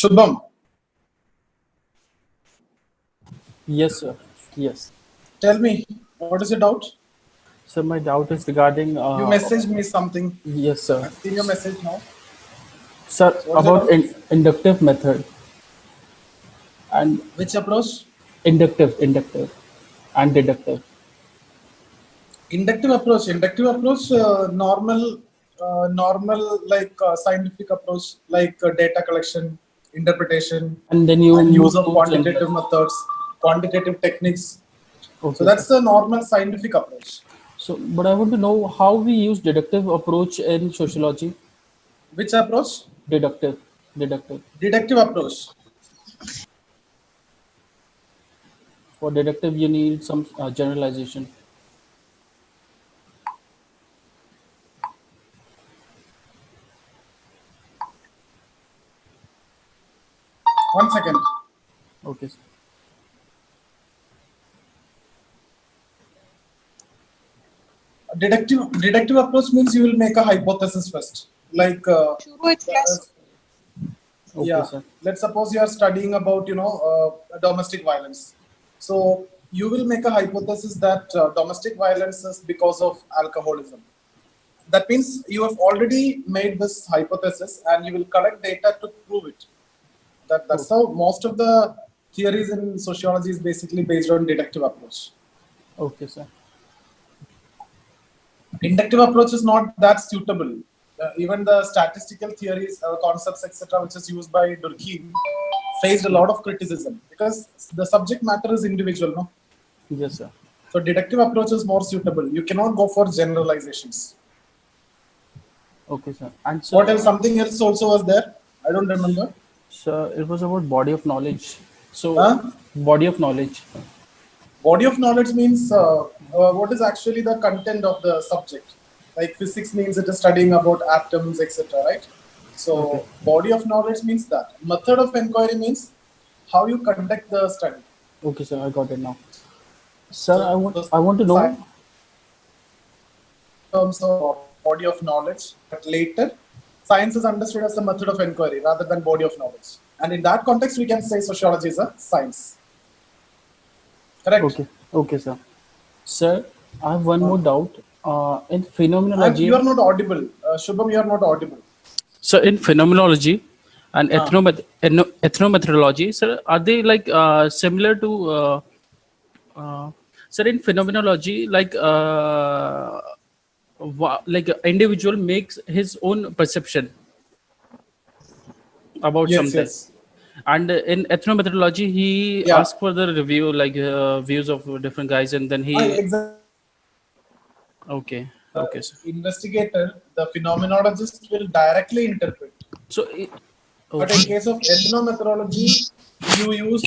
Shubham, Yes, sir. Yes. tell me, what is your doubt? So my doubt is regarding, You messaged me something. yes, sir. I've seen your message now. Sir, So what is your about doubt? inductive method and Which approach? inductive and deductive. Inductive approach. Inductive approach, normal like scientific approach, like data collection, interpretation, And then you and use move of to general. quantitative methods, quantitative techniques. So Okay, sir. that's the normal scientific approach. So, but I want to know how we use deductive approach in sociology. Which approach? Deductive, deductive. Deductive approach. For deductive, you need some generalization. One second. Okay, sir. Deductive approach means you will make a hypothesis first. Like शुरू है class Okay, yeah, sir. let's suppose you are studying about domestic violence. So you will make a hypothesis that domestic violence is because of alcoholism. That means you have already made this hypothesis and you will collect data to prove it. That's how most of the theories in sociology is basically based on deductive approach. Okay, sir. Inductive approach is not that suitable. Even the statistical theories, concepts, etc., which is used by Durkheim, faced a lot of criticism because the subject matter is individual. No, Yes, sir. so deductive approach is more suitable. You cannot go for generalizations. Okay, sir. And What sir, else? Something else also was there. I don't remember. sir, it was about body of knowledge. So, Huh? body of knowledge. Body of knowledge means what is actually the content of the subject. Like physics means it is studying about atoms, etc. Right? Okay. So body of knowledge means that. Method of inquiry means how you conduct the study. Okay, sir. I got it now. Sir, So I want to know. science terms of body of knowledge, but later science is understood as a method of inquiry rather than body of knowledge. And in that context, we can say sociology is a science. Correct? Okay. Okay, sir. Sir, I have one Uh, more doubt. In you phenomenology, are not audible. Shubham, you are not audible. sir, in phenomenology and Uh, ethnomethodology, sir, are they like similar to, sir, in phenomenology, like an individual makes his own perception about yes, something, yes. and in ethnomethodology, he Yeah. asks for the review, like views of different guys, and then he. Exactly. Okay. Okay, sir. Investigator, the phenomenologist will directly interpret. So, But in okay. case of ethnomethodology, you use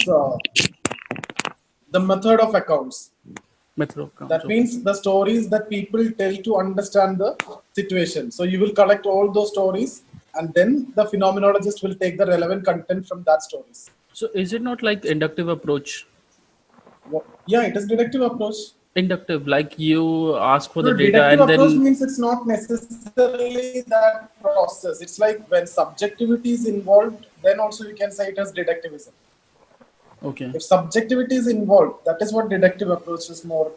the method of accounts. Method of counts. That Okay. means the stories that people tell to understand the situation. So you will collect all those stories, and then the phenomenologist will take the relevant content from that stories. So, is it not like inductive approach? Yeah, it is deductive approach. Inductive, like you ask for the No, data deductive and approach then. means it's not necessarily that process. It's like when subjectivity is involved, then also you can say it as deductivism. Okay. If subjectivity is involved, that is what deductive approach is more.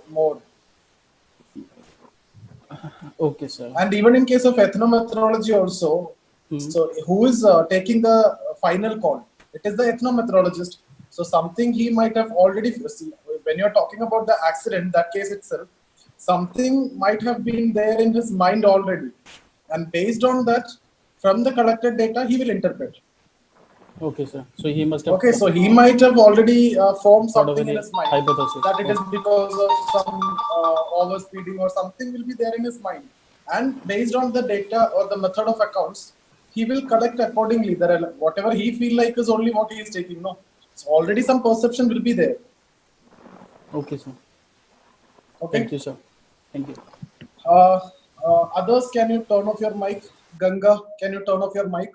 Okay, sir. And even in case of ethnomethodology also, Hmm. so who is taking the final call? It is the ethnomethodologist. So something he might have already see, when you're talking about the accident, that case itself, something might have been there in his mind already, and based on that, from the collected data, he will interpret. Okay, sir. So he must have Okay, so he might have already formed thought of something in any his mind hypothesis. that it is Okay. because of some overspeeding or something will be there in his mind. And based on the data or the method of accounts, he will collect accordingly. Whatever he feel like is only what he is taking. No, so already some perception will be there. Okay, sir. Thank Okay. you, sir. Thank you. Uh, Others, can you turn off your mic? Ganga, can you turn off your mic?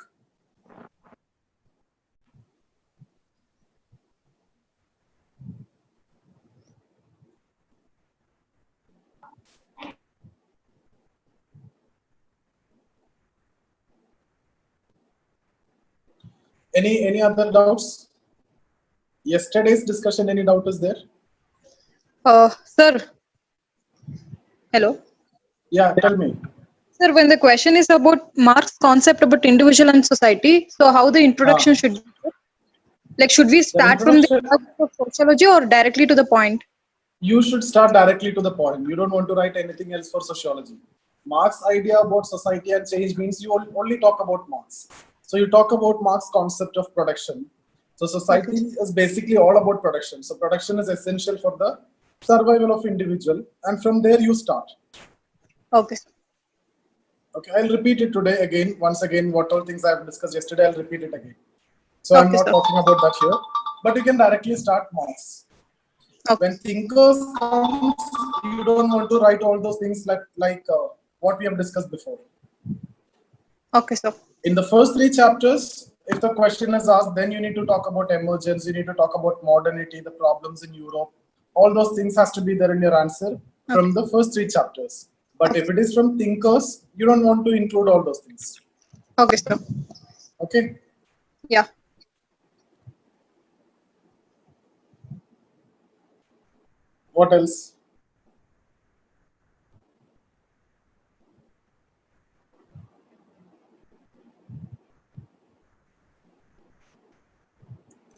Any other doubts? Yesterday's discussion, any doubt is there? Sir, hello. Yeah, tell me. Sir, when the question is about Marx's concept about individual and society, so how the introduction should be? Like, should we The start from the introduction, of sociology or directly to the point? you should start directly to the point. You don't want to write anything else for sociology. Marx's idea about society and change means you only talk about Marx. So you talk about Marx's concept of production. So society is basically all about production. So production is essential for the survival of individual, and from there you start. Okay, sir. Okay, I'll repeat it today again. Once again, what all things I have discussed yesterday, I'll repeat it again. So I'm Okay, not sir. talking about that here, but you can directly start Marx. Okay. When thinkers comes, you don't want to write all those things like what we have discussed before. Okay, sir. In the first three chapters, if the question is asked, then you need to talk about emergence, you need to talk about modernity, the problems in Europe. All those things has to be there in your answer from the first three chapters. But if it is from thinkers, you don't want to include all those things. Okay, sir. Okay? Yeah. What else?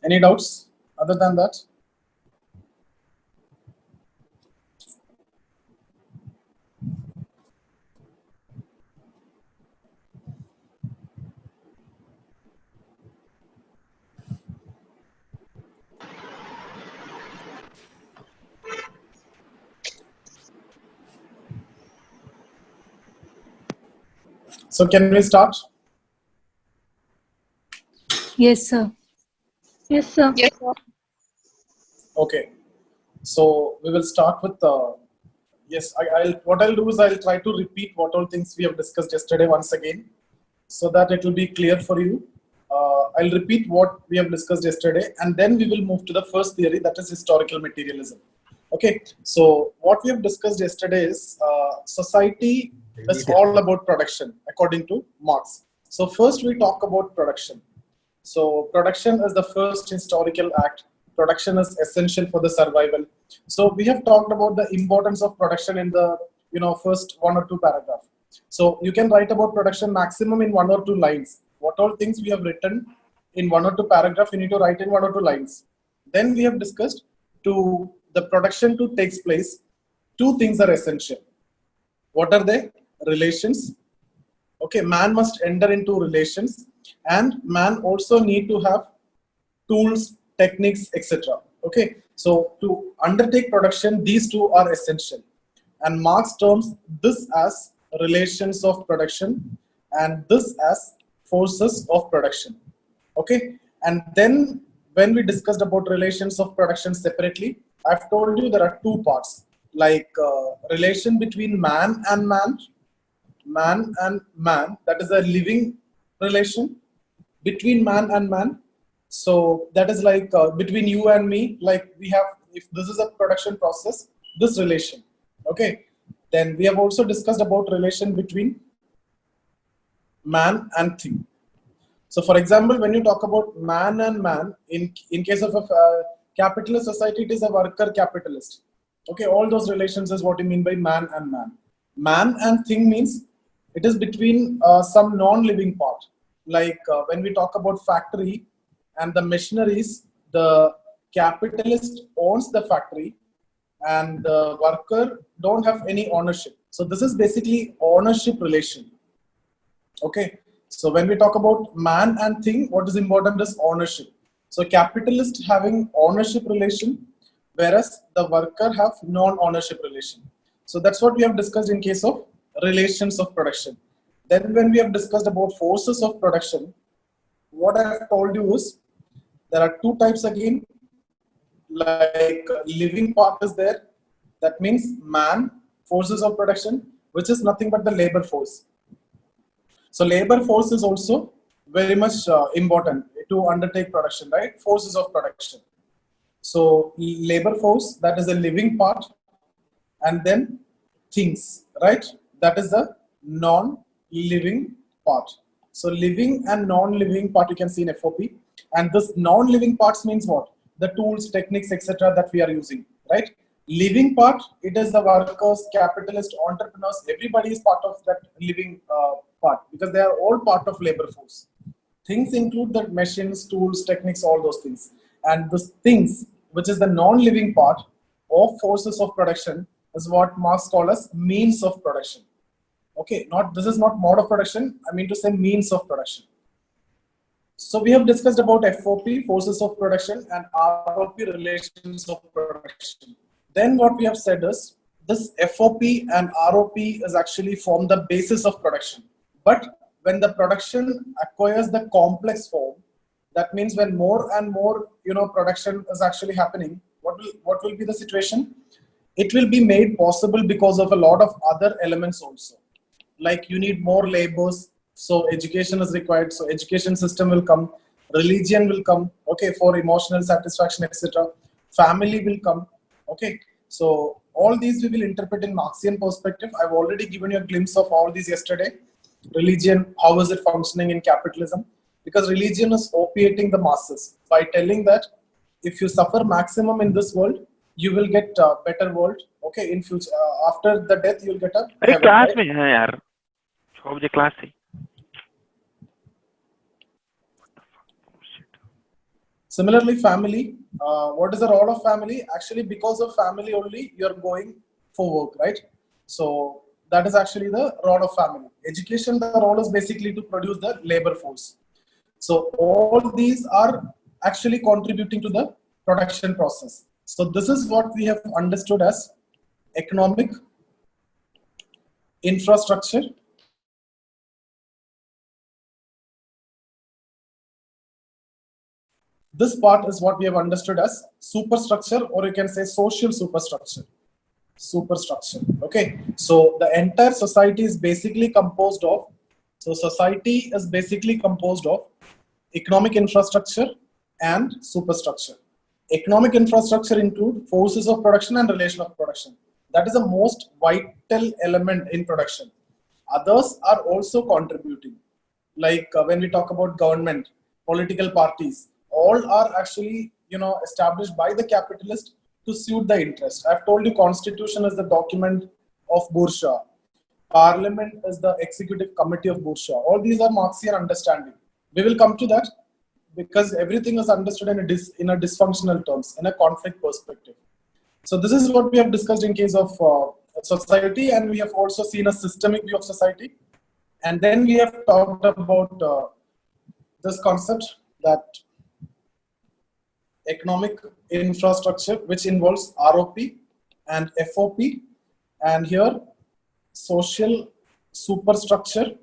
Any doubts other than that? So can we start? Yes, sir. Yes, sir. Yes, sir. Okay. So we will start with yes. What I'll do is I'll try to repeat what all things we have discussed yesterday once again, so that it will be clear for you. I'll repeat what we have discussed yesterday, and then we will move to the first theory, that is historical materialism. Okay. So what we have discussed yesterday is society is all about production, according to Marx. So first we talk about production. So production is the first historical act. Production is essential for the survival. So we have talked about the importance of production in the first one or two paragraphs. So you can write about production maximum in one or two lines. What all things we have written in one or two paragraphs, you need to write in one or two lines. Then we have discussed to the production to takes place, two things are essential. What are they? Relations. Okay, man must enter into relations, and man also need to have tools, techniques, etc. Okay, so to undertake production, these two are essential, and Marx terms this as relations of production and this as forces of production. Okay, and then when we discussed about relations of production separately, I've told you there are two parts, like relation between man and man, that is a living relation between man and man. So that is like between you and me, like we have, if this is a production process, this relation. Okay, then we have also discussed about relation between man and thing. So for example, when you talk about man and man, in case of a capitalist society, it is a worker capitalist. Okay, all those relations is what you mean by man and man. Man and thing means it is between some non-living part. Like when we talk about factory and the machineries, the capitalist owns the factory and the worker don't have any ownership. So this is basically ownership relation. Okay, so when we talk about man and thing, what is important is ownership. So capitalist having ownership relation, whereas the worker have non-ownership relation. So that's what we have discussed in case of relations of production. Then when we have discussed about forces of production, what I have told you is there are two types again, like living part is there. That means man, forces of production, which is nothing but the labor force. So labor force is also very much important to undertake production, right? Forces of production. So labor force, that is a living part, and then things, right? That is the non-living part. So living and non-living part you can see in FOP. And this non-living parts means what? The tools, techniques, etc. that we are using, right? Living part, it is the workers, capitalists, entrepreneurs, everybody is part of that living part because they are all part of labor force. Things include the machines, tools, techniques, all those things. And these things, which is the non-living part of forces of production, is what Marx calls as means of production. Okay, this is not mode of production, I mean to say means of production. So we have discussed about FOP, forces of production, and ROP, relations of production. Then what we have said is, this FOP and ROP is actually form the basis of production. But when the production acquires the complex form, that means when more and more production is actually happening, what will be the situation? It will be made possible because of a lot of other elements also. Like you need more labors, so education is required. So education system will come, religion will come, okay, for emotional satisfaction, etc. Family will come, okay. So all these we will interpret in Marxian perspective. I've already given you a glimpse of all these yesterday. Religion, how is it functioning in capitalism? Because religion is opiating the masses by telling that if you suffer maximum in this world, you will get a better world, okay, in future. After the death, you'll get a heaven, class right? में है यार 6 बजे class है. Similarly, family, what is the role of family? Actually, because of family only, you're going for work, right? So that is actually the role of family. Education, the role is basically to produce the labor force. So all these are actually contributing to the production process. So this is what we have understood as economic infrastructure. This part is what we have understood as superstructure, or you can say social superstructure. Okay. So the entire society is basically composed of, economic infrastructure and superstructure. Economic infrastructure include forces of production and relation of production. That is the most vital element in production. Others are also contributing. Like when we talk about government, political parties, all are actually established by the capitalist to suit the interest. I've told you constitution is the document of bourgeois. Parliament is the executive committee of bourgeois. All these are Marxian understanding. We will come to that because everything is understood in a dysfunctional terms, in a conflict perspective. So this is what we have discussed in case of society, and we have also seen a systemic view of society. And then we have talked about this concept that economic infrastructure, which involves ROP and FOP, and here social superstructure,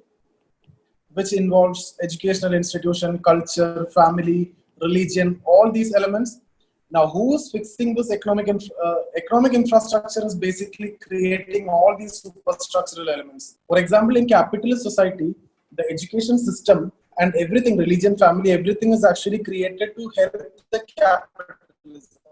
which involves educational institution, culture, family, religion, all these elements. Now, who is fixing this economic infrastructure is basically creating all these superstructural elements. For example, in capitalist society, the education system and everything, religion, family, everything is actually created to help the capitalism.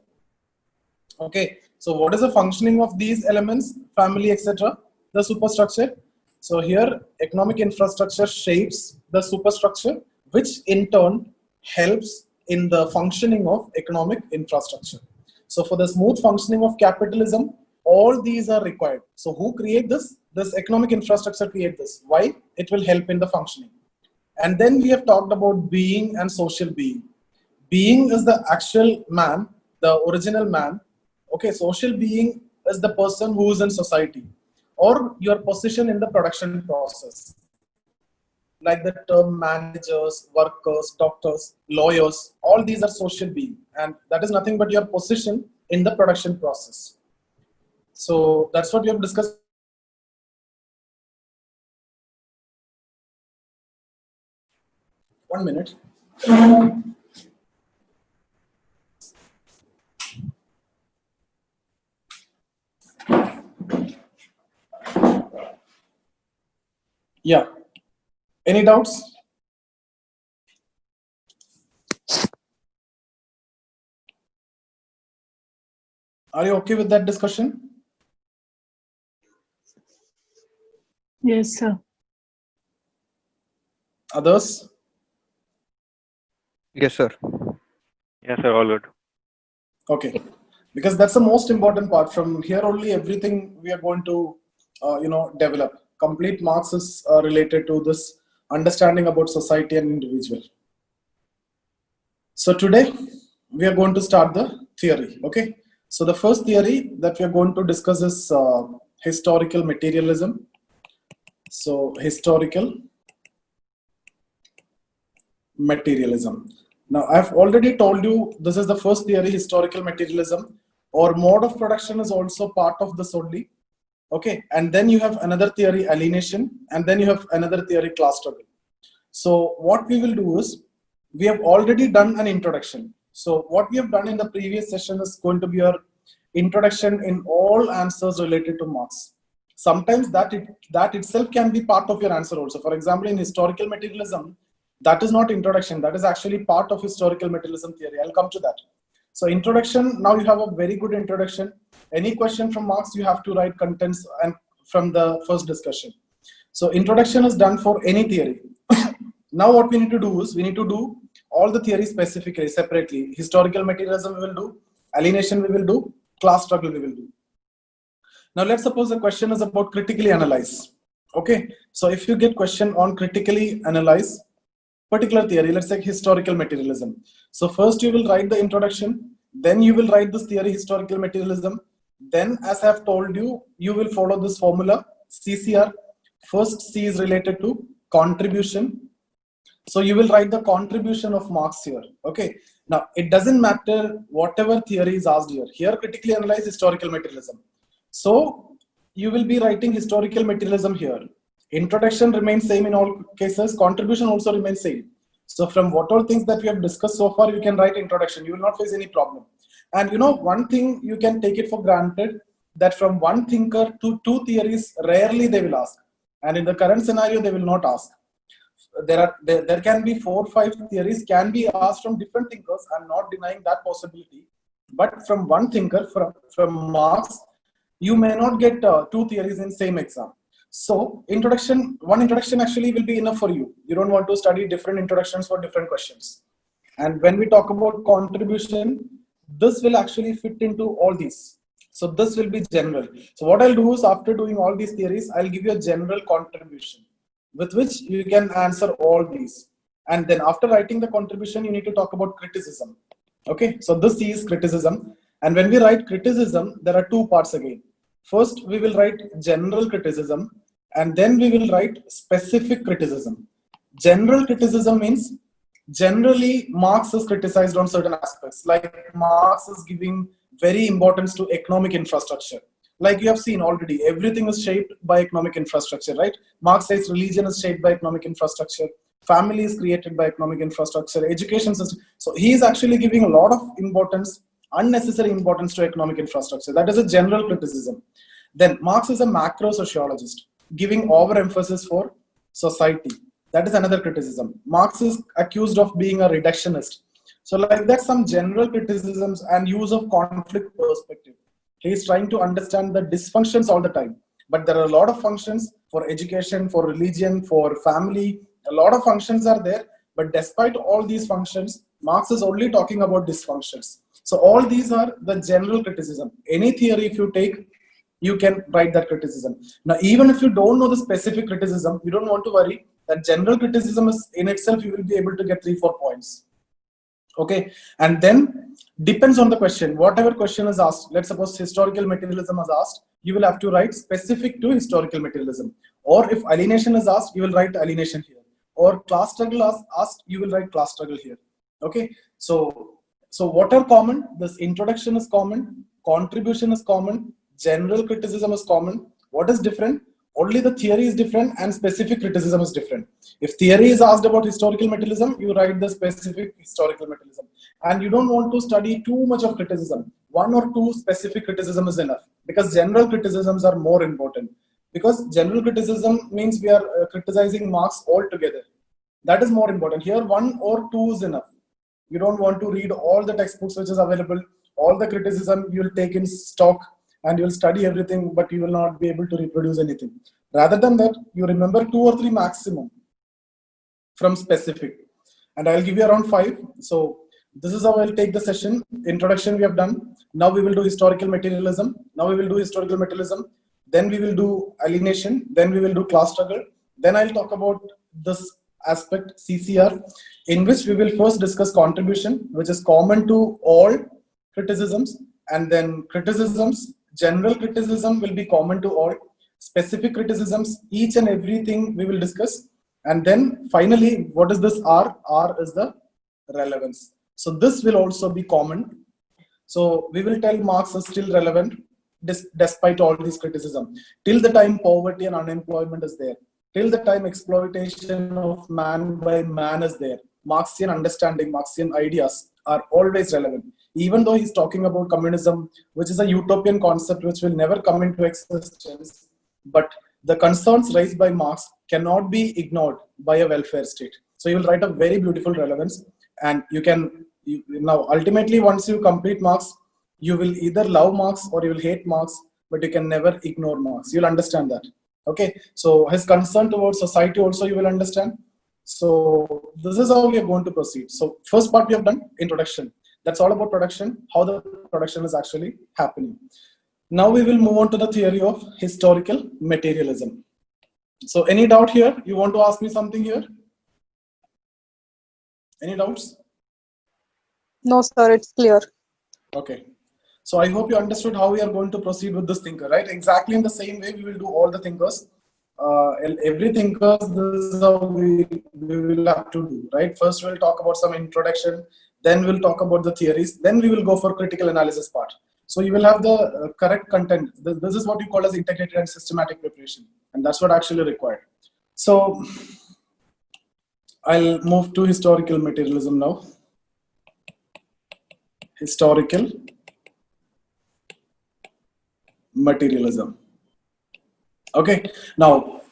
Okay, so what is the functioning of these elements, family, etc., the superstructure? So here, economic infrastructure shapes the superstructure, which in turn helps in the functioning of economic infrastructure. So for the smooth functioning of capitalism, all these are required. So who create this? This economic infrastructure create this. Why? It will help in the functioning. And then we have talked about being and social being. Being is the actual man, the original man. Okay, social being is the person who is in society or your position in the production process. Like the term managers, workers, doctors, lawyers, all these are social being. And that is nothing but your position in the production process. So that's what we have discussed. One minute. Yeah. Any doubts? Are you okay with that discussion? Yes, sir. Others? Yes, sir. Yes, sir. All good. Okay, because that's the most important part. From here only, everything we are going to, develop. Complete marks is related to this understanding about society and individual. So today we are going to start the theory. Okay, so the first theory that we are going to discuss is historical materialism. So historical materialism. Now, I've already told you this is the first theory, historical materialism, or mode of production is also part of this only. Okay, and then you have another theory, alienation, and then you have another theory, class struggle. So what we will do is, we have already done an introduction. So what we have done in the previous session is going to be your introduction in all answers related to Marx. Sometimes that itself can be part of your answer also. For example, in historical materialism, that is not introduction, that is actually part of historical materialism theory. I'll come to that. So introduction, now you have a very good introduction. Any question from Marx, you have to write contents and from the first discussion. So introduction is done for any theory. Now what we need to do is, we need to do all the theories specifically, separately. Historical materialism we will do, alienation we will do, class struggle we will do. Now let's suppose the question is about critically analyze. Okay, so if you get question on critically analyze particular theory, let's say historical materialism. So first you will write the introduction, then you will write this theory, historical materialism. Then, as I have told you, you will follow this formula, CCR. First C is related to contribution. So you will write the contribution of Marx here. Okay. Now it doesn't matter whatever theory is asked here. Here critically analyze historical materialism. So you will be writing historical materialism here. Introduction remains same in all cases. Contribution also remains same. So from what all things that we have discussed so far, you can write introduction. You will not face any problem. And one thing you can take it for granted, that from one thinker to two theories, rarely they will ask. And in the current scenario, they will not ask. There can be 4 or 5 theories can be asked from different thinkers. I'm not denying that possibility. But from one thinker, from Marx, you may not get 2 theories in same exam. So one introduction actually will be enough for you. You don't want to study different introductions for different questions. And when we talk about contribution, this will actually fit into all these. So this will be general. So what I'll do is, after doing all these theories, I'll give you a general contribution with which you can answer all these. And then after writing the contribution, you need to talk about criticism. Okay, so this is criticism. And when we write criticism, there are 2 parts again. First, we will write general criticism, and then we will write specific criticism. General criticism means generally Marx is criticized on certain aspects, like Marx is giving very importance to economic infrastructure. Like you have seen already, everything is shaped by economic infrastructure, right? Marx says religion is shaped by economic infrastructure, family is created by economic infrastructure, education system. So he is actually giving a lot of importance, unnecessary importance to economic infrastructure. That is a general criticism. Then Marx is a macro sociologist, giving overemphasis for society. That is another criticism. Marx is accused of being a reductionist. So like that, some general criticisms and use of conflict perspective. He is trying to understand the dysfunctions all the time. But there are a lot of functions for education, for religion, for family. A lot of functions are there. But despite all these functions, Marx is only talking about dysfunctions. So all these are the general criticism. Any theory, if you take, you can write that criticism. Now, even if you don't know the specific criticism, you don't want to worry. That general criticism is in itself, you will be able to get 3-4 points. Okay, and then depends on the question. Whatever question is asked, let's suppose historical materialism is asked, you will have to write specific to historical materialism. Or if alienation is asked, you will write alienation here. Or class struggle is asked, you will write class struggle here. Okay, so what are common? This introduction is common, contribution is common, general criticism is common. What is different? Only the theory is different and specific criticism is different. If theory is asked about historical materialism, you write the specific historical materialism. And you don't want to study too much of criticism. 1 or 2 specific criticism is enough, because general criticisms are more important. Because general criticism means we are criticizing Marx altogether. That is more important. Here 1 or 2 is enough. You don't want to read all the textbooks which is available, all the criticism you will take in stock, and you will study everything, but you will not be able to reproduce anything. Rather than that, you remember 2 or 3 maximum. from specific. And I'll give you around 5. So this is how I'll take the session. Introduction we have done. Now we will do historical materialism. Then we will do alienation. Then we will do class struggle. Then I'll talk about this aspect, CCR, in which we will first discuss contribution, which is common to all criticisms. And then criticisms, general criticism will be common to all. Specific criticisms, each and everything we will discuss. And then finally, what is this R? R is the relevance. So this will also be common. So we will tell Marx is still relevant despite all these criticism. Till the time poverty and unemployment is there. Till the time exploitation of man by man is there. Marxian understanding, Marxian ideas are always relevant. Even though he's talking about communism, which is a utopian concept which will never come into existence, but the concerns raised by Marx cannot be ignored by a welfare state. So you will write a very beautiful relevance, and you can now ultimately, once you complete Marx, you will either love Marx or you will hate Marx, but you can never ignore Marx. You'll understand that. Okay, so his concern towards society also you will understand. So this is how we are going to proceed. So first part we have done, introduction. That's all about production, how the production is actually happening. Now we will move on to the theory of historical materialism. So any doubt here? You want to ask me something here? Any doubts? No, sir, it's clear. Okay. So I hope you understood how we are going to proceed with this thinker, right? Exactly in the same way we will do all the thinkers. Every thinker, this is how we will have to do, right? First we'll talk about some introduction, then we'll talk about the theories, then we will go for critical analysis part. So you will have the correct content. This is what we call as integrated and systematic preparation. And that's what actually required. So I'll move to historical materialism now. Historical materialism. Okay. Now,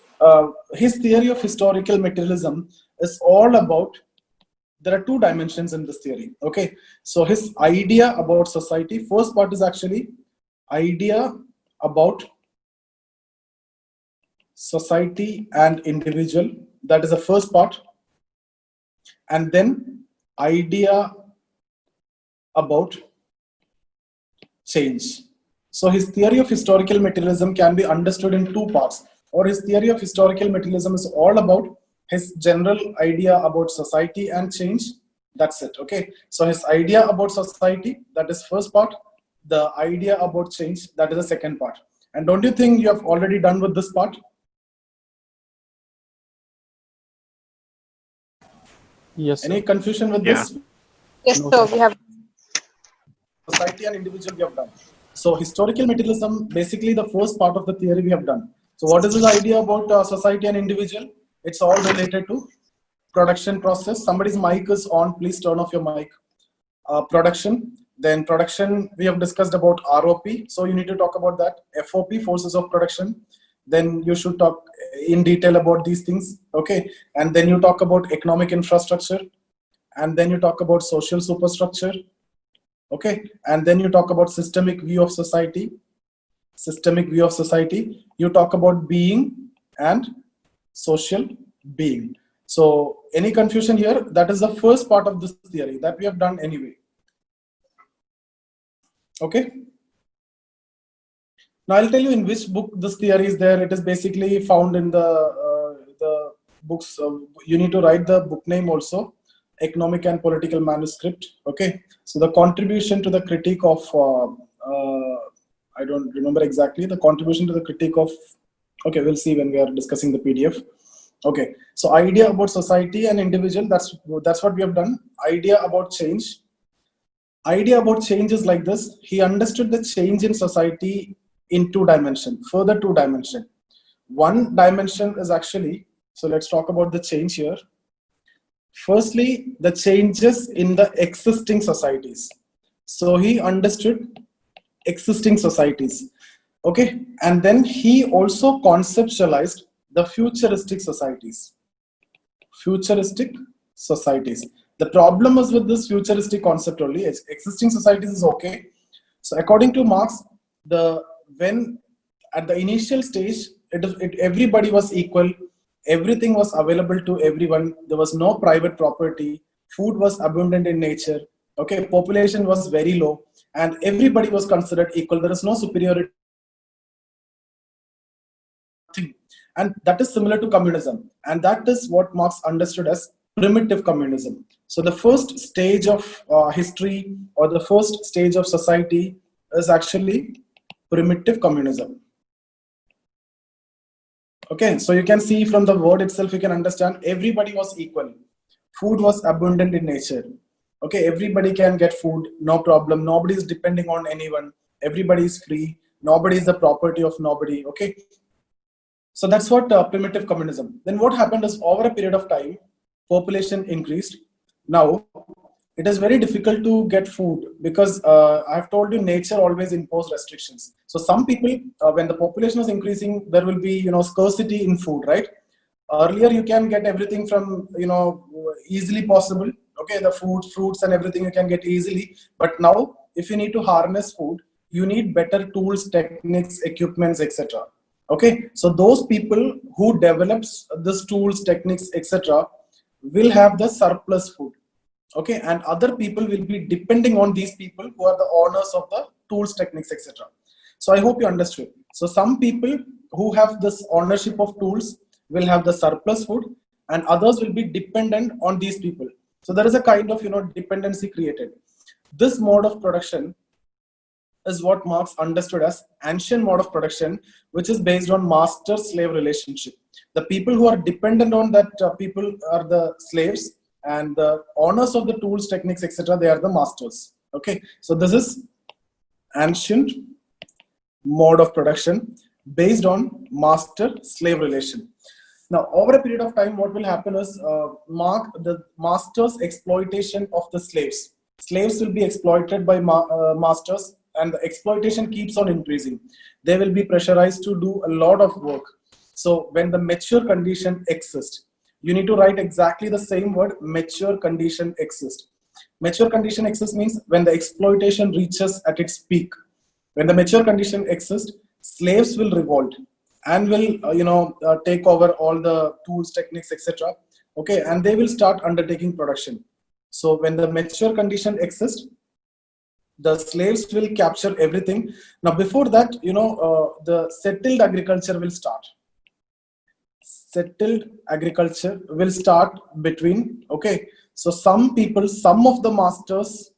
his theory of historical materialism is all about, there are 2 dimensions in this theory. Okay. So his idea about society, first part is actually idea about society and individual. That is the first part. And then idea about change. So his theory of historical materialism can be understood in 2 parts. Or his theory of historical materialism is all about his general idea about society and change. That's it. Okay. So his idea about society, that is first part. The idea about change, that is the second part. And don't you think you have already done with this part? Yes, sir. Any confusion with Yeah. this? Yes, No, sir, sir. we have. Society and individual we have done. So historical materialism, basically the first part of the theory we have done. So what is his idea about society and individual? It's all related to production process. Somebody's mic is on. Please turn off your mic. Production. Then production, we have discussed about ROP. So you need to talk about that. FOP, forces of production. Then you should talk in detail about these things. Okay. And then you talk about economic infrastructure. And then you talk about social superstructure. Okay. And then you talk about systemic view of society. You talk about being and social being. So any confusion here? That is the first part of this theory that we have done anyway. Okay. Now I'll tell you in which book this theory is there. It is basically found in the books. You need to write the book name also. Economic and Political Manuscript. Okay. So the contribution to the critique of, I don't remember exactly, the contribution to the critique of, okay, we'll see when we are discussing the PDF. Okay. So idea about society and individual, that's what we have done. Idea about change. Idea about change is like this. He understood the change in society in 2 dimensions, further 2 dimensions. One dimension is actually, so let's talk about the change here. Firstly, the changes in the existing societies. So he understood existing societies. Okay. And then he also conceptualized the futuristic societies. The problem is with this futuristic concept only. Existing societies is okay. So according to Marx, when at the initial stage, everybody was equal, Everything was available to everyone. There was no private property. Food was abundant in nature. Okay, population was very low, and everybody was considered equal. There is no superiority. And that is similar to communism. And that is what Marx understood as primitive communism. So the first stage of history, or the first stage of society, is actually primitive communism. Okay, so you can see from the word itself, you can understand everybody was equal. Food was abundant in nature. Okay, everybody can get food, no problem. Nobody is depending on anyone. Everybody is free. Nobody is the property of nobody. Okay, so that's what primitive communism. Then what happened is, over a period of time, population increased. Now, it is very difficult to get food because I've told you nature always imposes restrictions. So some people, when the population is increasing, there will be scarcity in food, right? Earlier you can get everything from easily possible. Okay, the food, fruits, and everything you can get easily. But now, if you need to harness food, you need better tools, techniques, equipments, etc. Okay, so those people who develops these tools, techniques, etc., will have the surplus food. Okay, and other people will be depending on these people who are the owners of the tools, techniques, etc. So I hope you understood. So some people who have this ownership of tools will have the surplus food, and others will be dependent on these people. So there is a kind of dependency created. This mode of production is what Marx understood as ancient mode of production, which is based on master-slave relationship. The people who are dependent on that people are the slaves, and the owners of the tools, techniques, etc., they are the masters. Okay, so this is ancient mode of production based on master-slave relation. Now, over a period of time, what will happen is the master's exploitation of the slaves. Slaves will be exploited by masters, and the exploitation keeps on increasing. They will be pressurized to do a lot of work. So when the mature condition exists, you need to write exactly the same word, mature condition exists. Mature condition exists means when the exploitation reaches at its peak. When the mature condition exists, slaves will revolt and will take over all the tools, techniques, etc. Okay, and they will start undertaking production. So when the mature condition exists, the slaves will capture everything. Now before that, the settled agriculture will start. Settled agriculture will start between, okay, so some people, some of the masters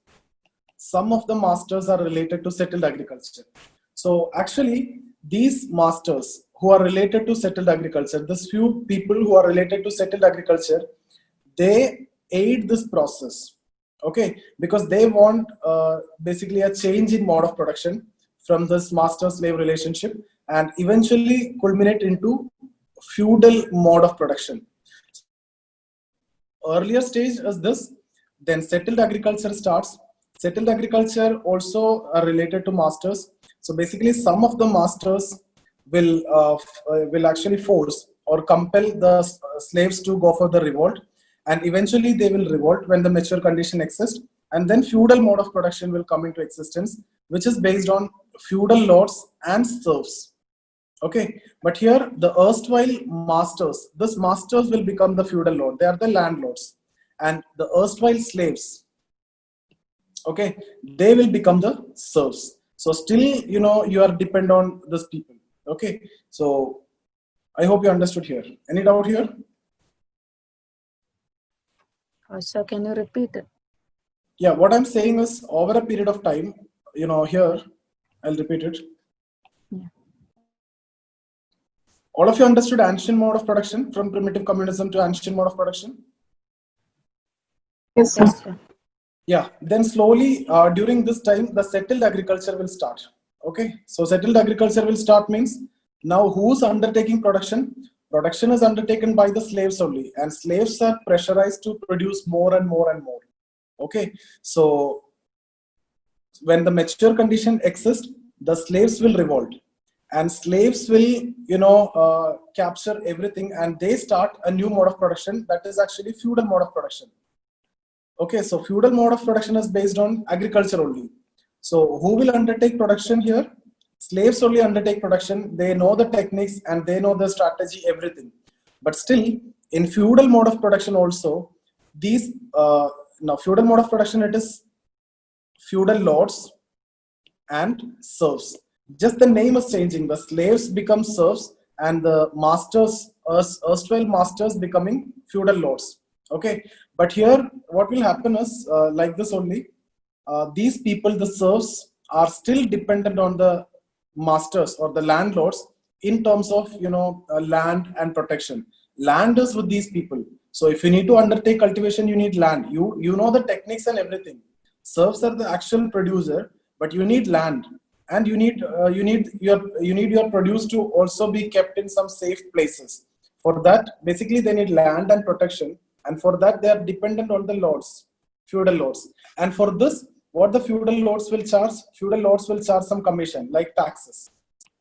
are related to settled agriculture. So actually these masters who are related to settled agriculture, this few people who are related to settled agriculture, they aid this process. Okay, because they want basically a change in mode of production from this master-slave relationship, and eventually culminate into feudal mode of production. Earlier stage is this, then settled agriculture starts. Settled agriculture also are related to masters. So basically, some of the masters will actually force or compel the slaves to go for the revolt, and eventually they will revolt when the mature condition exists, and then feudal mode of production will come into existence, which is based on feudal lords and serfs. Okay, but here the erstwhile masters, this masters will become the feudal lord. They are the landlords, and the erstwhile slaves, okay, they will become the serfs. So still, you are dependent on these people. Okay, so I hope you understood here. Any doubt here? Sir, can you repeat it? Yeah, what I'm saying is, over a period of time, here, I'll repeat it. Yeah. All of you understood ancient mode of production, from primitive communism to ancient mode of production? Yes, sir. Yeah, then slowly during this time, the settled agriculture will start. Okay, so settled agriculture will start means, now who's undertaking production? Production is undertaken by the slaves only, and slaves are pressurized to produce more and more and more. Okay, so when the mature condition exists, the slaves will revolt, and slaves will capture everything, and they start a new mode of production, that is actually feudal mode of production. Okay, so feudal mode of production is based on agriculture only. So who will undertake production here? Slaves only undertake production. They know the techniques and they know the strategy, everything. But still, in feudal mode of production also, these now feudal mode of production, it is feudal lords and serfs. Just the name is changing. The slaves become serfs, and the masters, erstwhile masters, becoming feudal lords. Okay, but here what will happen is like this only. These people, the serfs, are still dependent on the masters or the landlords in terms of land and protection. Land is with these people. So if you need to undertake cultivation, you need land. You know the techniques and everything. Serfs are the actual producer, but you need land, and you need your produce to also be kept in some safe places. For that, basically, they need land and protection, and for that, they are dependent on the lords, feudal lords. And for this, what the feudal lords will charge? Feudal lords will charge some commission, like taxes.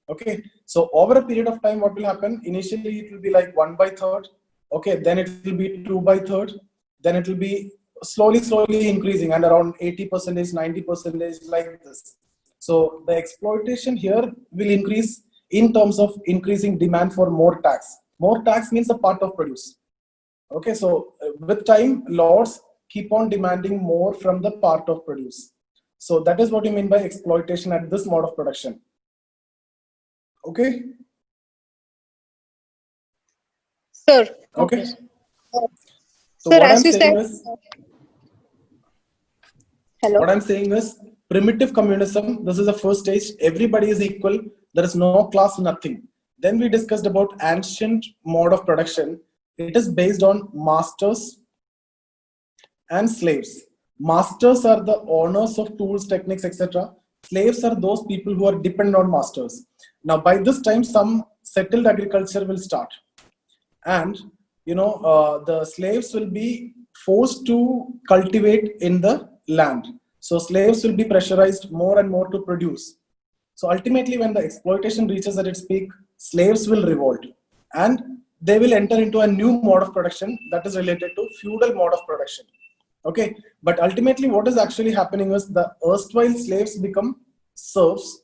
Okay, so over a period of time, what will happen? Initially, it will be like 1/3. Okay, then it will be 2/3. Then it will be slowly increasing, and around 80%, 90%, like this. So the exploitation here will increase in terms of increasing demand for more tax. More tax means a part of produce. Okay, so with time, lords keep on demanding more from the part of produce. So that is what you mean by exploitation at this mode of production. Okay. Sir. Okay. So Sir, what as I'm you saying said, is, hello. what I'm saying is, primitive communism, this is the first stage. Everybody is equal. There is no class, nothing. Then we discussed about ancient mode of production. It is based on masters and slaves. Masters are the owners of tools, techniques, etc. Slaves are those people who are dependent on masters. Now, by this time, some settled agriculture will start, and the slaves will be forced to cultivate in the land. So slaves will be pressurized more and more to produce. So ultimately, when the exploitation reaches at its peak, slaves will revolt, and they will enter into a new mode of production that is related to feudal mode of production. Okay, but ultimately, what is actually happening is the erstwhile slaves become serfs,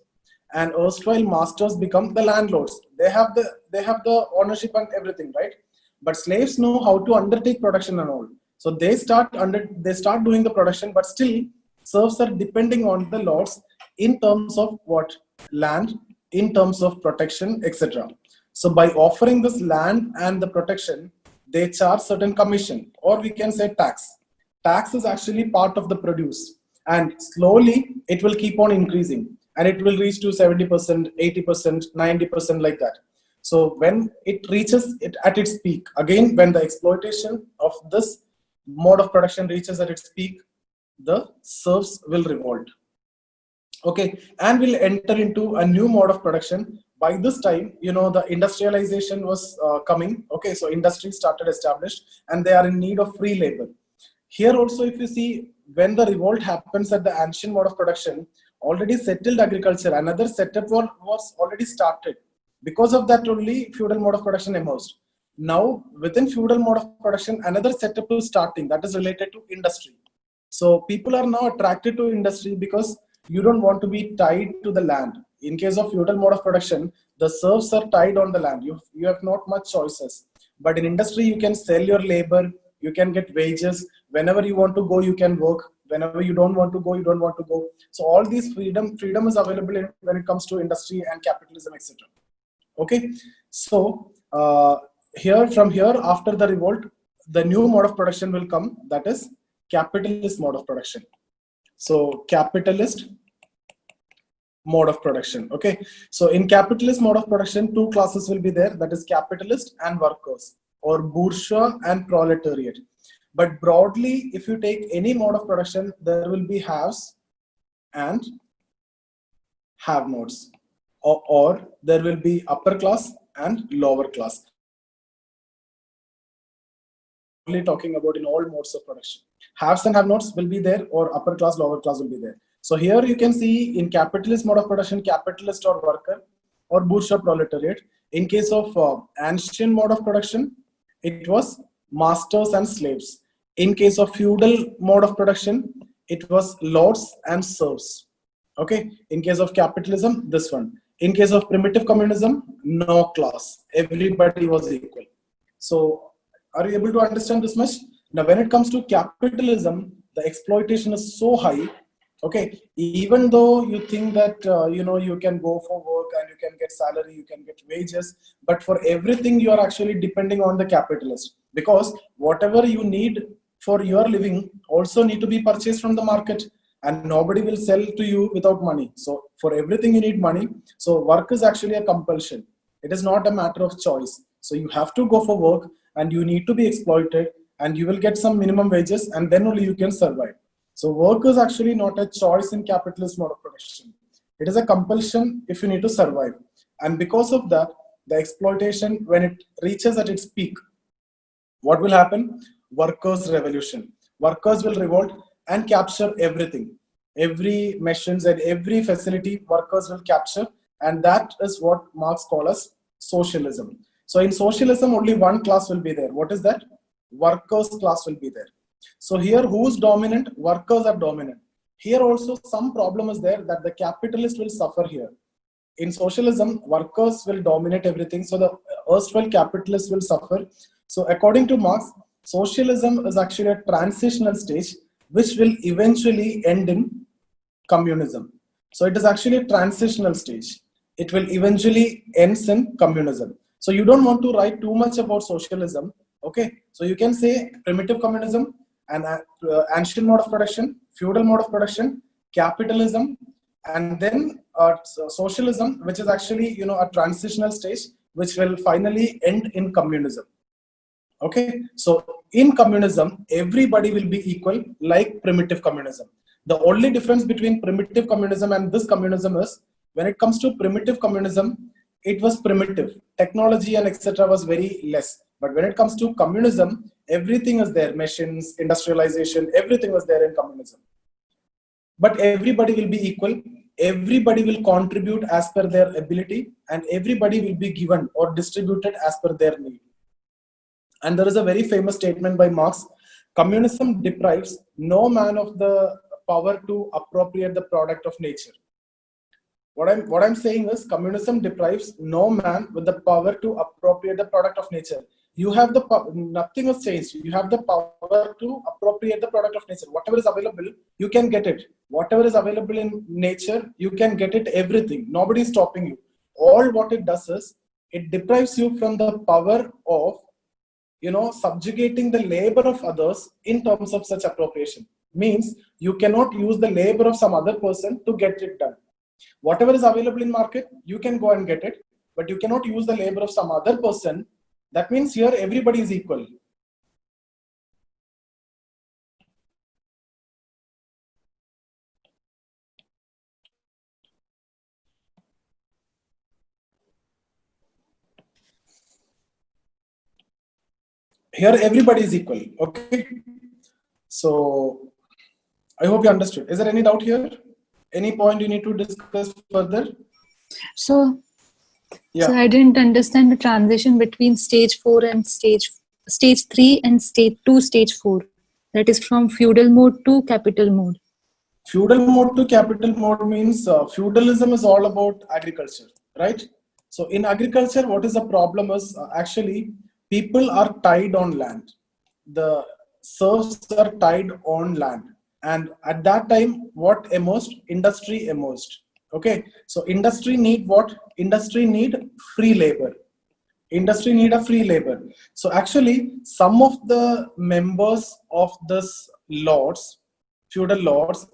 and erstwhile masters become the landlords. They have the ownership and everything, right? But slaves know how to undertake production and all. So they start doing the production, but still serfs are depending on the lords in terms of what? Land, in terms of protection, etc. So by offering this land and the protection, they charge certain commission, or we can say tax. Tax is actually part of the produce, and slowly it will keep on increasing, and it will reach to 70%, 80%, 90%, like that. So when it reaches it at its peak, again, when the exploitation of this mode of production reaches at its peak, the serfs will revolt. Okay, and will enter into a new mode of production. By this time, the industrialization was coming. Okay, so industry started established, and they are in need of free labor. Here also, if you see, when the revolt happens at the ancient mode of production, already settled agriculture, another setup was already started. Because of that only, feudal mode of production emerged. Now, within feudal mode of production, another setup is starting that is related to industry. So people are now attracted to industry because you don't want to be tied to the land. In case of feudal mode of production, the serfs are tied on the land. You have not much choices. But in industry, you can sell your labor, you can get wages. Whenever you want to go, you can work. Whenever you don't want to go, you don't want to go. So all these freedom is available when it comes to industry and capitalism, etc. Okay, so from here, after the revolt, the new mode of production will come, that is capitalist mode of production. So capitalist mode of production. Okay, so in capitalist mode of production, two classes will be there, that is capitalist and workers, or bourgeois and proletariat. But broadly, if you take any mode of production, there will be haves and have-nots, or there will be upper class and lower class. Only talking about in all modes of production. Haves and have-nots will be there, or upper class, lower class will be there. So here you can see in capitalist mode of production, capitalist or worker, or bourgeois proletariat. In case of ancient mode of production, it was masters and slaves. In case of feudal mode of production, it was lords and serfs. Okay. In case of capitalism, this one. In case of primitive communism, no class. Everybody was equal. So are you able to understand this much? Now, when it comes to capitalism, the exploitation is so high. Okay, even though you think that you can go for work and you can get salary, you can get wages, but for everything you are actually depending on the capitalist, because whatever you need for your living also need to be purchased from the market, and nobody will sell to you without money. So for everything you need money. So work is actually a compulsion. It is not a matter of choice. So you have to go for work and you need to be exploited, and you will get some minimum wages, and then only you can survive. So work is actually not a choice in capitalist mode of production. It is a compulsion if you need to survive. And because of that, the exploitation, when it reaches at its peak, what will happen? Workers' revolution. Workers will revolt and capture everything. Every machines and every facility, workers will capture. And that is what Marx calls as socialism. So in socialism, only one class will be there. What is that? Workers' class will be there. So here, who's dominant? Workers are dominant. Here also some problem is there that the capitalist will suffer here. In socialism, workers will dominate everything. So the erstwhile capitalist will suffer. So according to Marx, socialism is actually a transitional stage which will eventually end in communism. So it is actually a transitional stage. It will eventually end in communism. So you don't want to write too much about socialism. Okay, so you can say primitive communism, and ancient mode of production, feudal mode of production, capitalism, and then socialism, which is actually a transitional stage which will finally end in communism. Okay, so in communism, everybody will be equal like primitive communism. The only difference between primitive communism and this communism is, when it comes to primitive communism, it was primitive. Technology and etc. was very less. But when it comes to communism, everything is there. Machines, industrialization, everything was there in communism. But everybody will be equal. Everybody will contribute as per their ability, and everybody will be given or distributed as per their need. And there is a very famous statement by Marx: communism deprives no man of the power to appropriate the product of nature. What I'm saying is, communism deprives no man with the power to appropriate the product of nature. You have the nothing has changed. You have the power to appropriate the product of nature. Whatever is available, you can get it. Whatever is available in nature, you can get it. Everything. Nobody is stopping you. All what it does is, it deprives you from the power of subjugating the labor of others in terms of such appropriation. Means you cannot use the labor of some other person to get it done. Whatever is available in market, you can go and get it, but you cannot use the labor of some other person. That means here everybody is equal. Here everybody is equal. Okay. So I hope you understood. Is there any doubt here? Any point you need to discuss further? So Yeah. I didn't understand the transition between stage 4 and stage 3 and stage 2, stage 4. That is from feudal mode to capital mode. Feudal mode to capital mode means feudalism is all about agriculture, right? So in agriculture, what is the problem is actually people are tied on land. The serfs are tied on land. And at that time, what emerged? Industry emerged. Okay, so industry need what? Industry need free labor. Industry need a free labor. So actually, some of the members of this lords, feudal lords,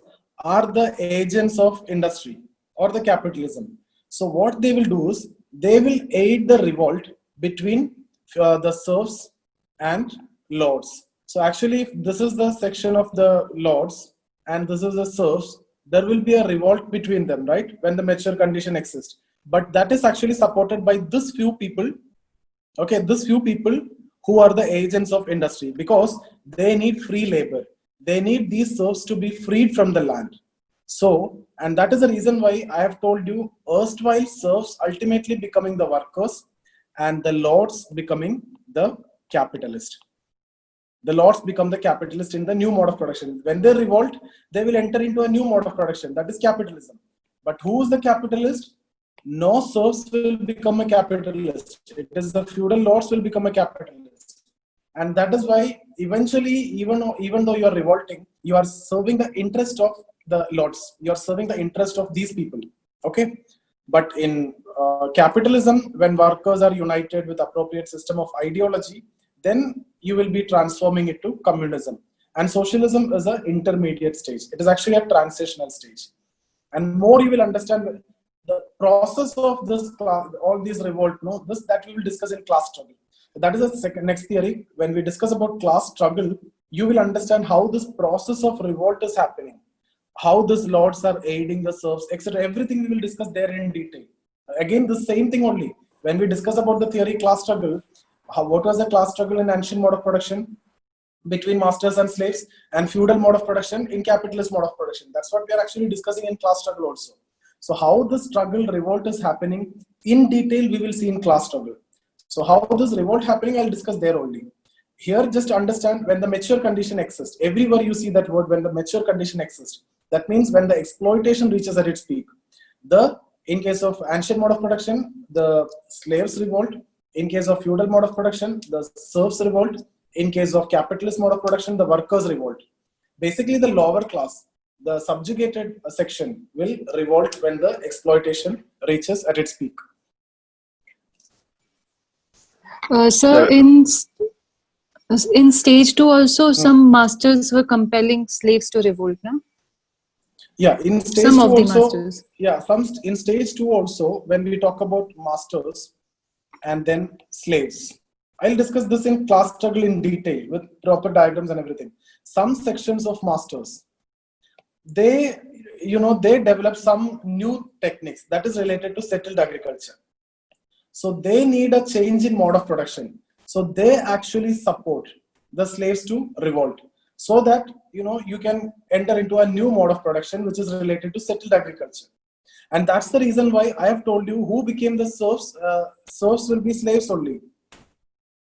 are the agents of industry or the capitalism. So what they will do is, they will aid the revolt between the serfs and lords. So actually, if this is the section of the lords and this is the serfs, there will be a revolt between them, right? When the mature condition exists. But that is actually supported by this few people. Okay, this few people who are the agents of industry, because they need free labor. They need these serfs to be freed from the land. So, and that is the reason why I have told you, erstwhile serfs ultimately becoming the workers and the lords becoming the capitalist. The lords become the capitalist in the new mode of production. When they revolt, they will enter into a new mode of production, that is capitalism. But who is the capitalist? No serfs will become a capitalist. It is the feudal lords will become a capitalist. And that is why eventually, even though you are revolting, you are serving the interest of the lords. You are serving the interest of these people. Okay. But in capitalism, when workers are united with appropriate system of ideology, then you will be transforming it to communism. And socialism is an intermediate stage. It is actually a transitional stage. And more you will understand the process of this class, all these revolt, no, this that we will discuss in class struggle. That is the next theory. When we discuss about class struggle, you will understand how this process of revolt is happening, how these lords are aiding the serfs, etc. Everything we will discuss there in detail. Again, the same thing only. When we discuss about the theory class struggle, what was the class struggle in ancient mode of production between masters and slaves, and feudal mode of production in capitalist mode of production? That's what we are actually discussing in class struggle also. So how the struggle revolt is happening in detail, we will see in class struggle. So how this revolt happening, I'll discuss there only. Here, just understand when the mature condition exists. Everywhere you see that word, when the mature condition exists. That means when the exploitation reaches at its peak. In case of ancient mode of production, the slaves revolt. In case of feudal mode of production, the serfs revolt. In case of capitalist mode of production, the workers revolt. Basically, the lower class, the subjugated section, will revolt when the exploitation reaches at its peak. Sir, in stage 2 also, some masters were compelling slaves to revolt, no? Yeah, in stage Some 2 of the also, masters. yeah, in stage 2 also, when we talk about masters and then slaves, I'll discuss this in class struggle in detail with proper diagrams and everything. Some sections of masters, they develop some new techniques that is related to settled agriculture. So they need a change in mode of production. So they actually support the slaves to revolt, so that you can enter into a new mode of production which is related to settled agriculture. And that's the reason why I have told you who became the serfs. Serfs will be slaves only.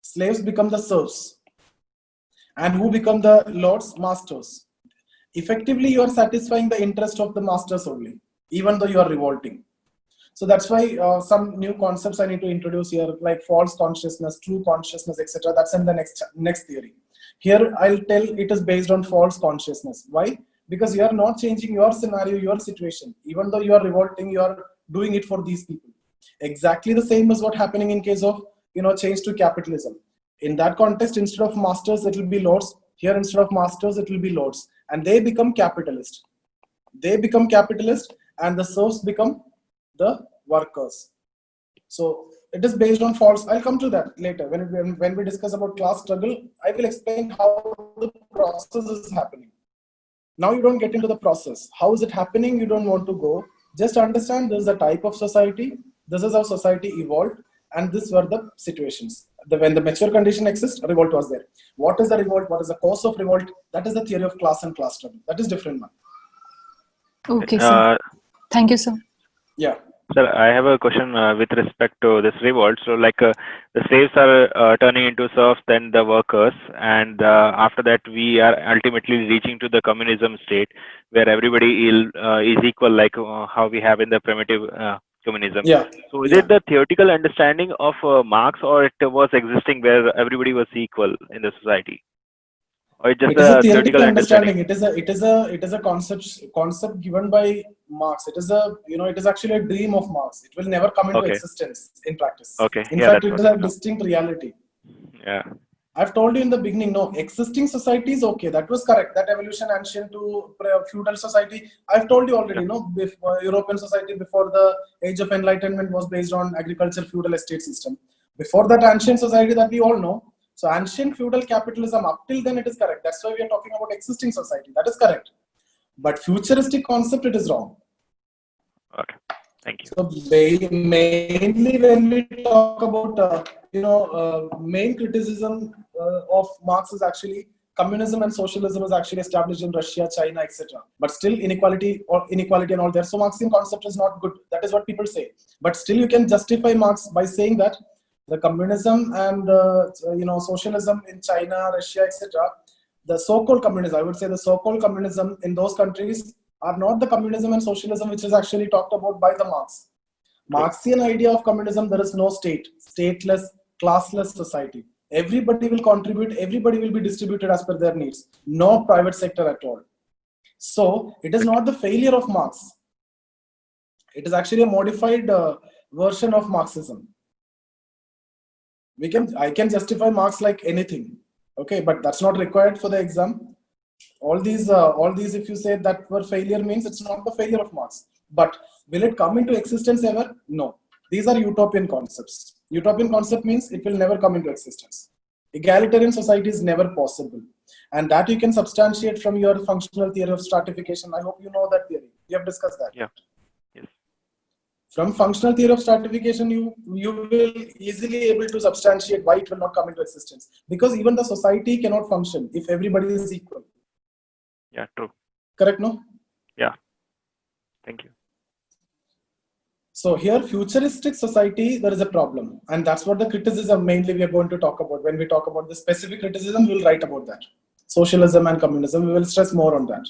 Slaves become the serfs. And who become the lords? Masters. Effectively, you are satisfying the interest of the masters only, even though you are revolting. So that's why some new concepts I need to introduce here, like false consciousness, true consciousness, etc. That's in the next theory. Here, I'll tell it is based on false consciousness. Why? Because you are not changing your scenario, your situation. Even though you are revolting, you are doing it for these people. Exactly the same as what happening in case of change to capitalism. In that context, instead of masters, it will be lords. Here, instead of masters, it will be lords, and they become capitalist. They become capitalist, and the serfs become the workers. So it is based on false. I'll come to that later when we discuss about class struggle. I will explain how the process is happening. Now you don't get into the process. How is it happening? You don't want to go. Just understand this is a type of society. This is how society evolved, and these were the situations. When the mature condition exists, revolt was there. What is the revolt? What is the cause of revolt? That is the theory of class and class struggle. That is different now. Okay, sir. Thank you, sir. Yeah. Sir, I have a question with respect to this revolt. So, the slaves are turning into serfs, then the workers, and after that, we are ultimately reaching to the communism state, where everybody is equal, like how we have in the primitive communism. Yeah. So, is it the theoretical understanding of Marx, or it was existing where everybody was equal in the society? Or it is a theoretical understanding. It is a concept given by Marx. It is actually a dream of Marx. It will never come into existence in practice. Okay. In fact, it is a distinct reality. Yeah. I've told you in the beginning, no, existing society is okay. That was correct. That evolution ancient to feudal society, I've told you already, European society before the age of enlightenment was based on agriculture, feudal estate system. Before that ancient society that we all know. So ancient feudal capitalism, up till then it is correct. That's why we are talking about existing society. That is correct. But futuristic concept, it is wrong. Okay. Thank you. So mainly when we talk about, main criticism of Marx is actually communism and socialism is actually established in Russia, China, etc. But still inequality and all there. So Marxian concept is not good. That is what people say. But still you can justify Marx by saying that the communism and socialism in China, Russia, etc. The so-called communism, I would say the so-called communism in those countries are not the communism and socialism which is actually talked about by the Marx. Marxian idea of communism, there is no state, stateless, classless society. Everybody will contribute, everybody will be distributed as per their needs. No private sector at all. So it is not the failure of Marx. It is actually a modified version of Marxism. I can justify Marx like anything, okay, but that's not required for the exam. All these, if you say that were failure, means it's not the failure of Marx. But will it come into existence ever? No. These are utopian concepts. Utopian concept means it will never come into existence. Egalitarian society is never possible. And that you can substantiate from your functional theory of stratification. I hope you know that theory. We have discussed that. Yeah. Yes. From functional theory of stratification, you will easily able to substantiate why it will not come into existence. Because even the society cannot function if everybody is equal. Yeah, true. Correct, no? Yeah. Thank you. So here, futuristic society, there is a problem. And that's what the criticism mainly we are going to talk about. When we talk about the specific criticism, we will write about that. Socialism and communism, we will stress more on that.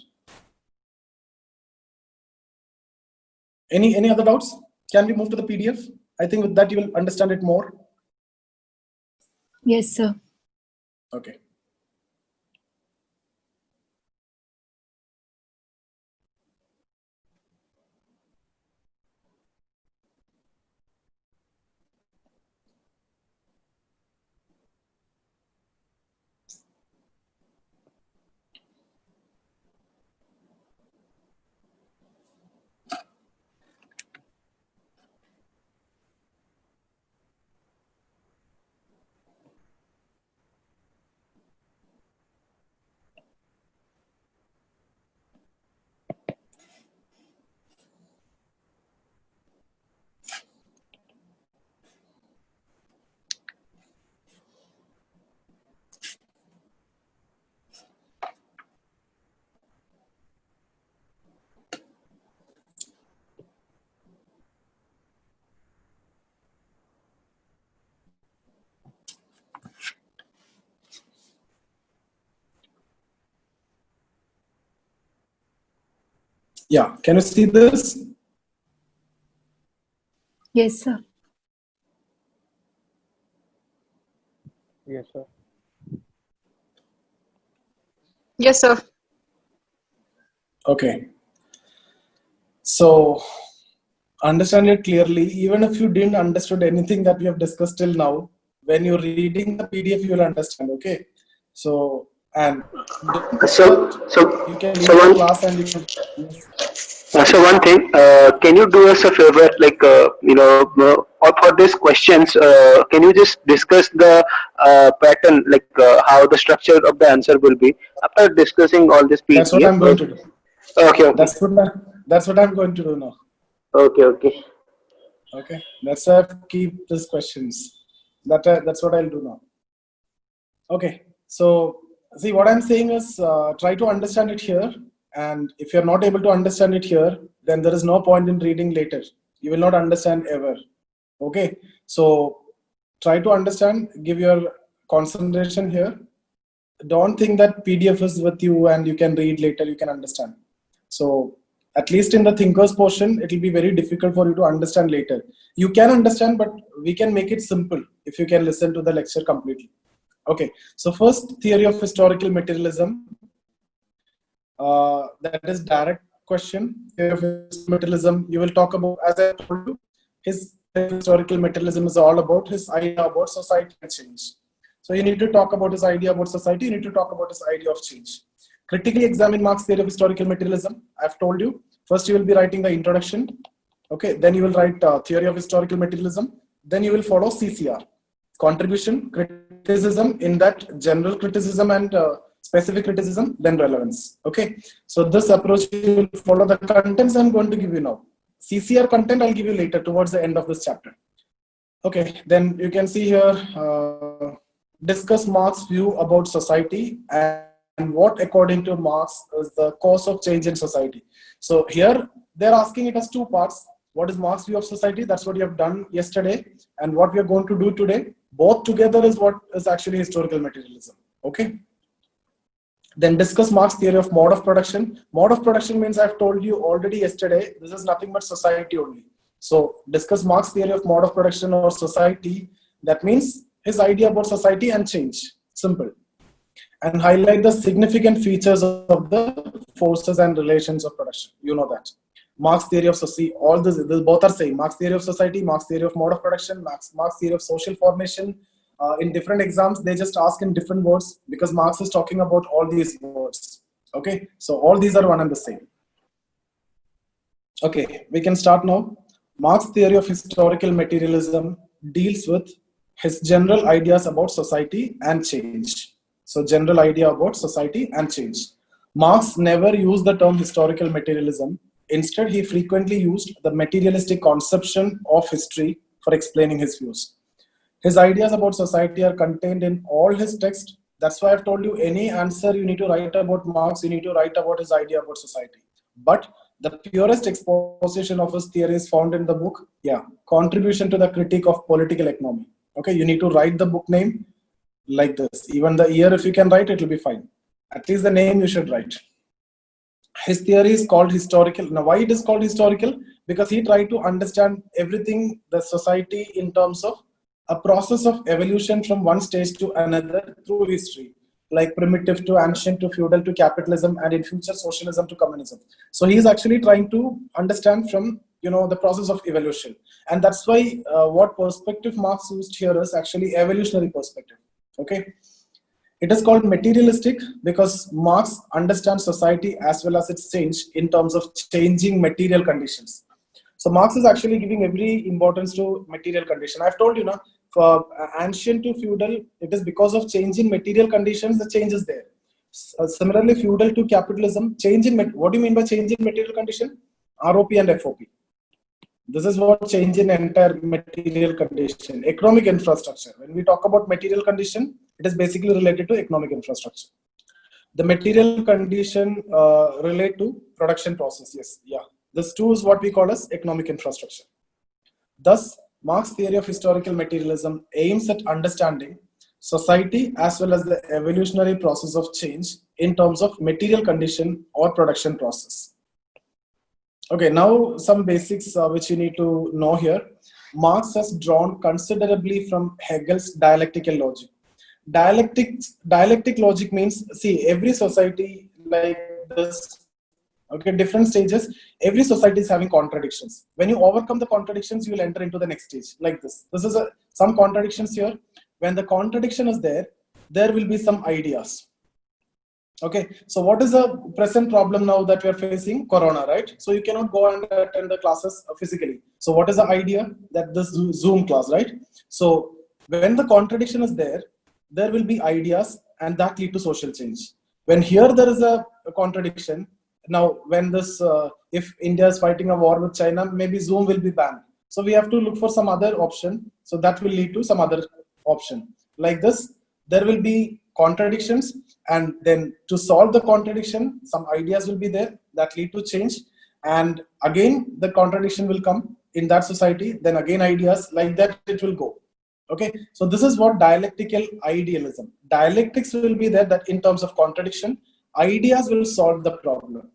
Any other doubts? Can we move to the PDF? I think with that you will understand it more. Yes, sir. Okay. Yeah, can you see this? Yes, sir. Yes, sir. Yes, sir. Okay. So understand it clearly. Even if you didn't understood anything that we have discussed till now, when you're reading the PDF, you will understand. Okay. So, and So, you can so leave the one, class and you can. so one thing, can you do us a favor, like, or for these questions, can you just discuss the pattern, like how the structure of the answer will be after discussing all this That's what PDF? I'm going to do. Okay, okay, That's what I'm going to do now. okay, okay. Okay. That's why I keep these questions. That's what I'll do now. Okay. So see, what I'm saying is try to understand it here. And if you're not able to understand it here, then there is no point in reading later. You will not understand ever. Okay. So try to understand, give your concentration here. Don't think that PDF is with you and you can read later, you can understand. So at least in the thinkers portion, it will be very difficult for you to understand later. You can understand, but we can make it simple if you can listen to the lecture completely. Okay, so first, theory of historical materialism. That is direct question. Theory of materialism, you will talk about, as I told you, his historical materialism is all about his idea about society and change. So you need to talk about his idea about society, you need to talk about his idea of change. Critically examine Marx's theory of historical materialism. I've told you, first you will be writing the introduction. Okay, then you will write theory of historical materialism. Then you will follow CCR. Contribution, criticism, in that general criticism and specific criticism, then relevance. Okay, so this approach you will follow. The contents I'm going to give you now. CCR content I'll give you later towards the end of this chapter. Okay, then you can see here, discuss Marx's view about society and what according to Marx is the cause of change in society. So here they're asking it as two parts. What is Marx's view of society? That's what you have done yesterday. And what we are going to do today, both together is what is actually historical materialism. Okay. Then discuss Marx's theory of mode of production. Mode of production means I've told you already yesterday, this is nothing but society only. So discuss Marx's theory of mode of production or society. That means his idea about society and change. Simple. And highlight the significant features of the forces and relations of production. You know that. Marx theory of society, all this both are same. Marx theory of society, Marx theory of mode of production, Marx theory of social formation. In different exams, they just ask in different words because Marx is talking about all these words. Okay, so all these are one and the same. Okay, we can start now. Marx theory of historical materialism deals with his general ideas about society and change. So general idea about society and change. Marx never used the term historical materialism. Instead, he frequently used the materialistic conception of history for explaining his views. His ideas about society are contained in all his texts. That's why I've told you any answer you need to write about Marx, you need to write about his idea about society. But the purest exposition of his theory is found in the book, Contribution to the Critique of Political Economy. Okay, you need to write the book name like this. Even the year, if you can write, it will be fine. At least the name you should write. His theory is called historical. Now, why it is called historical? Because he tried to understand everything, the society, in terms of a process of evolution from one stage to another through history, like primitive to ancient to feudal to capitalism, and in future socialism to communism. So he is actually trying to understand from the process of evolution, and that's why what perspective Marx used here is actually evolutionary perspective. Okay, it is called materialistic because Marx understands society as well as its change in terms of changing material conditions. So Marx is actually giving every importance to material condition. I've told you now, for ancient to feudal, it is because of changing material conditions, the change is there. Similarly, feudal to capitalism, what do you mean by change in material condition? ROP and FOP. This is what change in entire material condition. Economic infrastructure. When we talk about material condition, it is basically related to economic infrastructure. The material condition relate to production process. Yes, This too is what we call as economic infrastructure. Thus, Marx theory of historical materialism aims at understanding society as well as the evolutionary process of change in terms of material condition or production process. Okay, now some basics which you need to know here. Marx has drawn considerably from Hegel's dialectical logic. Dialectic logic means, see, every society like this, okay, different stages, every society is having contradictions. When you overcome the contradictions, you will enter into the next stage like this. This is some contradictions here. When the contradiction is there will be some ideas. Okay, so what is the present problem now that we are facing? Corona, right? So you cannot go and attend the classes physically. So what is the idea? That this Zoom class, right? So when the contradiction is there will be ideas, and that lead to social change. When here there is a contradiction, now when this, if India is fighting a war with China, maybe Zoom will be banned. So we have to look for some other option. So that will lead to some other option. Like this, there will be contradictions, and then to solve the contradiction, some ideas will be there that lead to change. And again, the contradiction will come in that society, then again ideas, like that it will go. Okay, so this is what dialectical idealism. Dialectics will be there, that in terms of contradiction, ideas will solve the problem.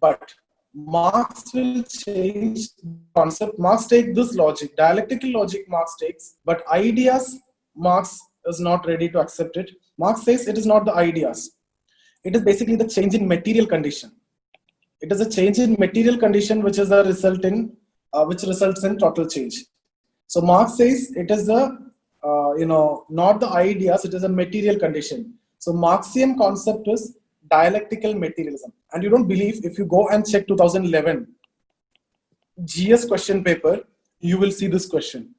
But Marx will change concept. Marx takes this logic, dialectical logic Marx takes, but ideas, Marx is not ready to accept it. Marx says it is not the ideas. It is basically the change in material condition. It is a change in material condition which is a result in, which results in total change. So Marx says it is a, not the ideas, it is a material condition. So Marxian concept is dialectical materialism. And you don't believe, if you go and check 2011 GS question paper, you will see this question.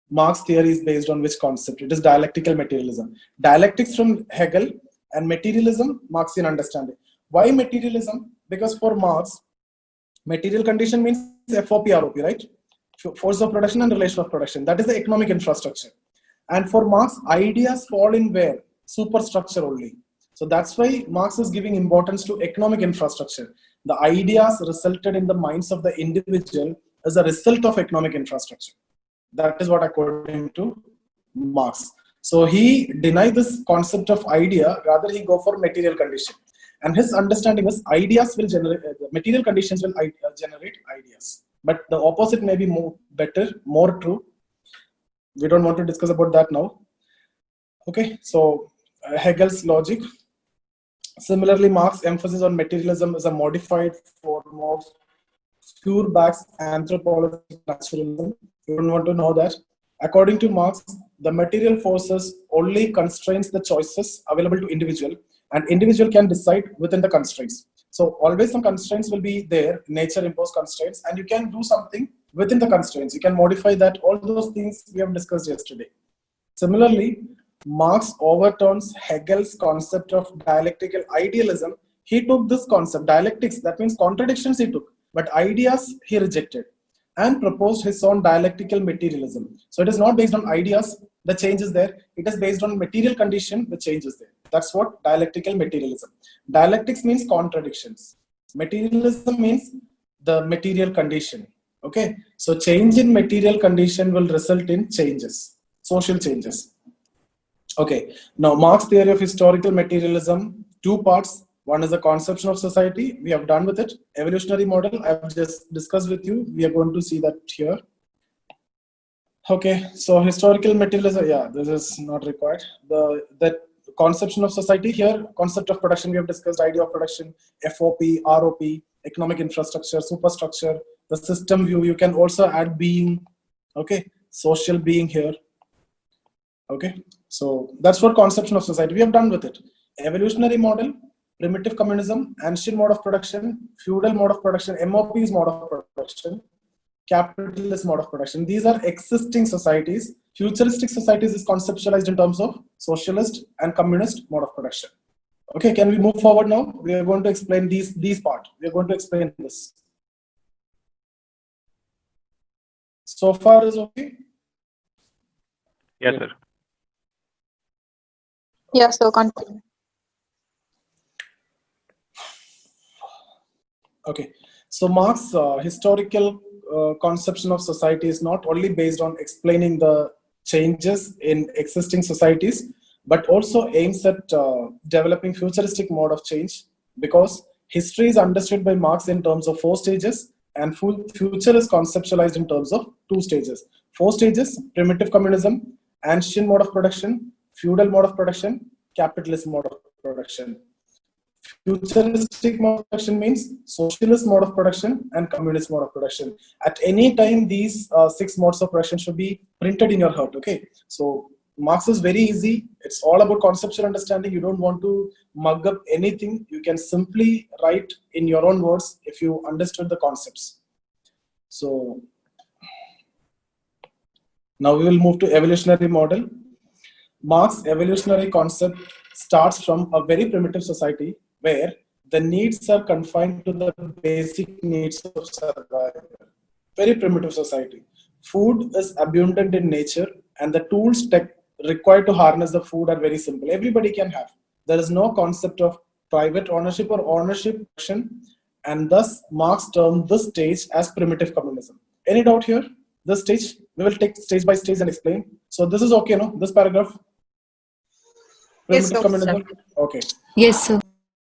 Marx theory is based on which concept? It is dialectical materialism. Dialectics from Hegel and materialism, Marxian understanding. Why materialism? Because for Marx, material condition means FOP, ROP, right? Force of production and relation of production. That is the economic infrastructure. And for Marx, ideas fall in where? Superstructure only. So that's why Marx is giving importance to economic infrastructure. The ideas resulted in the minds of the individual as a result of economic infrastructure. That is what according to Marx. So he denied this concept of idea, rather he go for material condition. And his understanding is ideas will generate, material conditions will generate ideas. But the opposite may be more better, more true. We don't want to discuss about that now. Okay, so Hegel's logic. Similarly, Marx's emphasis on materialism is a modified form of Feuerbach's anthropological naturalism. You don't want to know that. According to Marx, the material forces only constrains the choices available to individual, and individual can decide within the constraints. So always some constraints will be there, nature imposed constraints, and you can do something within the constraints. You can modify that, all those things we have discussed yesterday. Similarly, Marx overturns Hegel's concept of dialectical idealism. He took this concept, dialectics, that means contradictions he took, but ideas he rejected and proposed his own dialectical materialism. So it is not based on ideas, the change is there. It is based on material condition, the change is there. That's what dialectical materialism. Dialectics means contradictions. Materialism means the material condition. Okay, so change in material condition will result in changes, social changes. Okay, now Marx theory of historical materialism, two parts. One is the conception of society. We have done with it. Evolutionary model, I've just discussed with you. We are going to see that here. Okay, so historical materialism, yeah, this is not required. The conception of society here, concept of production, we have discussed, idea of production, FOP, ROP, economic infrastructure, superstructure, the system view. You can also add being, okay, social being here. Okay, so that's what conception of society. We have done with it. Evolutionary model, primitive communism, ancient mode of production, feudal mode of production, MOP's mode of production, capitalist mode of production. These are existing societies. Futuristic societies is conceptualized in terms of socialist and communist mode of production. Okay, can we move forward now? We are going to explain these part. We are going to explain this. So far is okay? Yes, sir. Yeah, so continue. Okay, so Marx's historical conception of society is not only based on explaining the changes in existing societies, but also aims at developing futuristic mode of change, because history is understood by Marx in terms of 4 stages and future is conceptualized in terms of 2 stages. 4 stages: primitive communism, ancient mode of production, feudal mode of production, capitalist mode of production. Futuristic mode of production means socialist mode of production and communist mode of production. At any time, these 6 modes of production should be printed in your heart. Okay, so Marx is very easy. It's all about conceptual understanding. You don't want to mug up anything. You can simply write in your own words if you understood the concepts. So now we will move to evolutionary model. Marx's evolutionary concept starts from a very primitive society where the needs are confined to the basic needs of survival. Very primitive society. Food is abundant in nature, and the tools required to harness the food are very simple. Everybody can have. There is no concept of private ownership or ownership, and thus Marx termed this stage as primitive communism. Any doubt here? This stage, we will take stage by stage and explain. So this is okay, no? This paragraph? Yes, Primitive sir. communism? Okay. Yes, sir.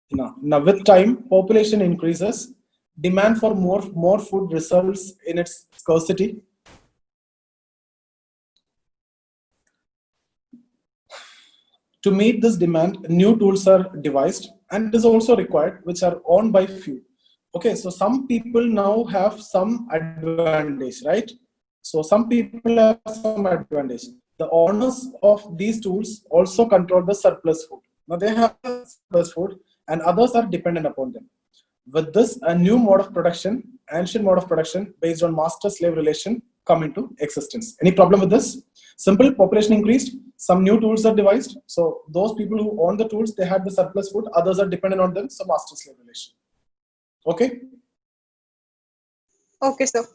Now, with time, population increases. Demand for more food results in its scarcity. To meet this demand, new tools are devised, and it is also required, which are owned by few. Okay, so some people now have some advantage, right? So some people have some advantage. The owners of these tools also control the surplus food. Now they have surplus food, and others are dependent upon them. With this, a new mode of production, ancient mode of production based on master-slave relation, come into existence. Any problem with this? Simple, population increased, some new tools are devised. So those people who own the tools, they had the surplus food, others are dependent on them, so master-slave relation. Okay? Okay, sir.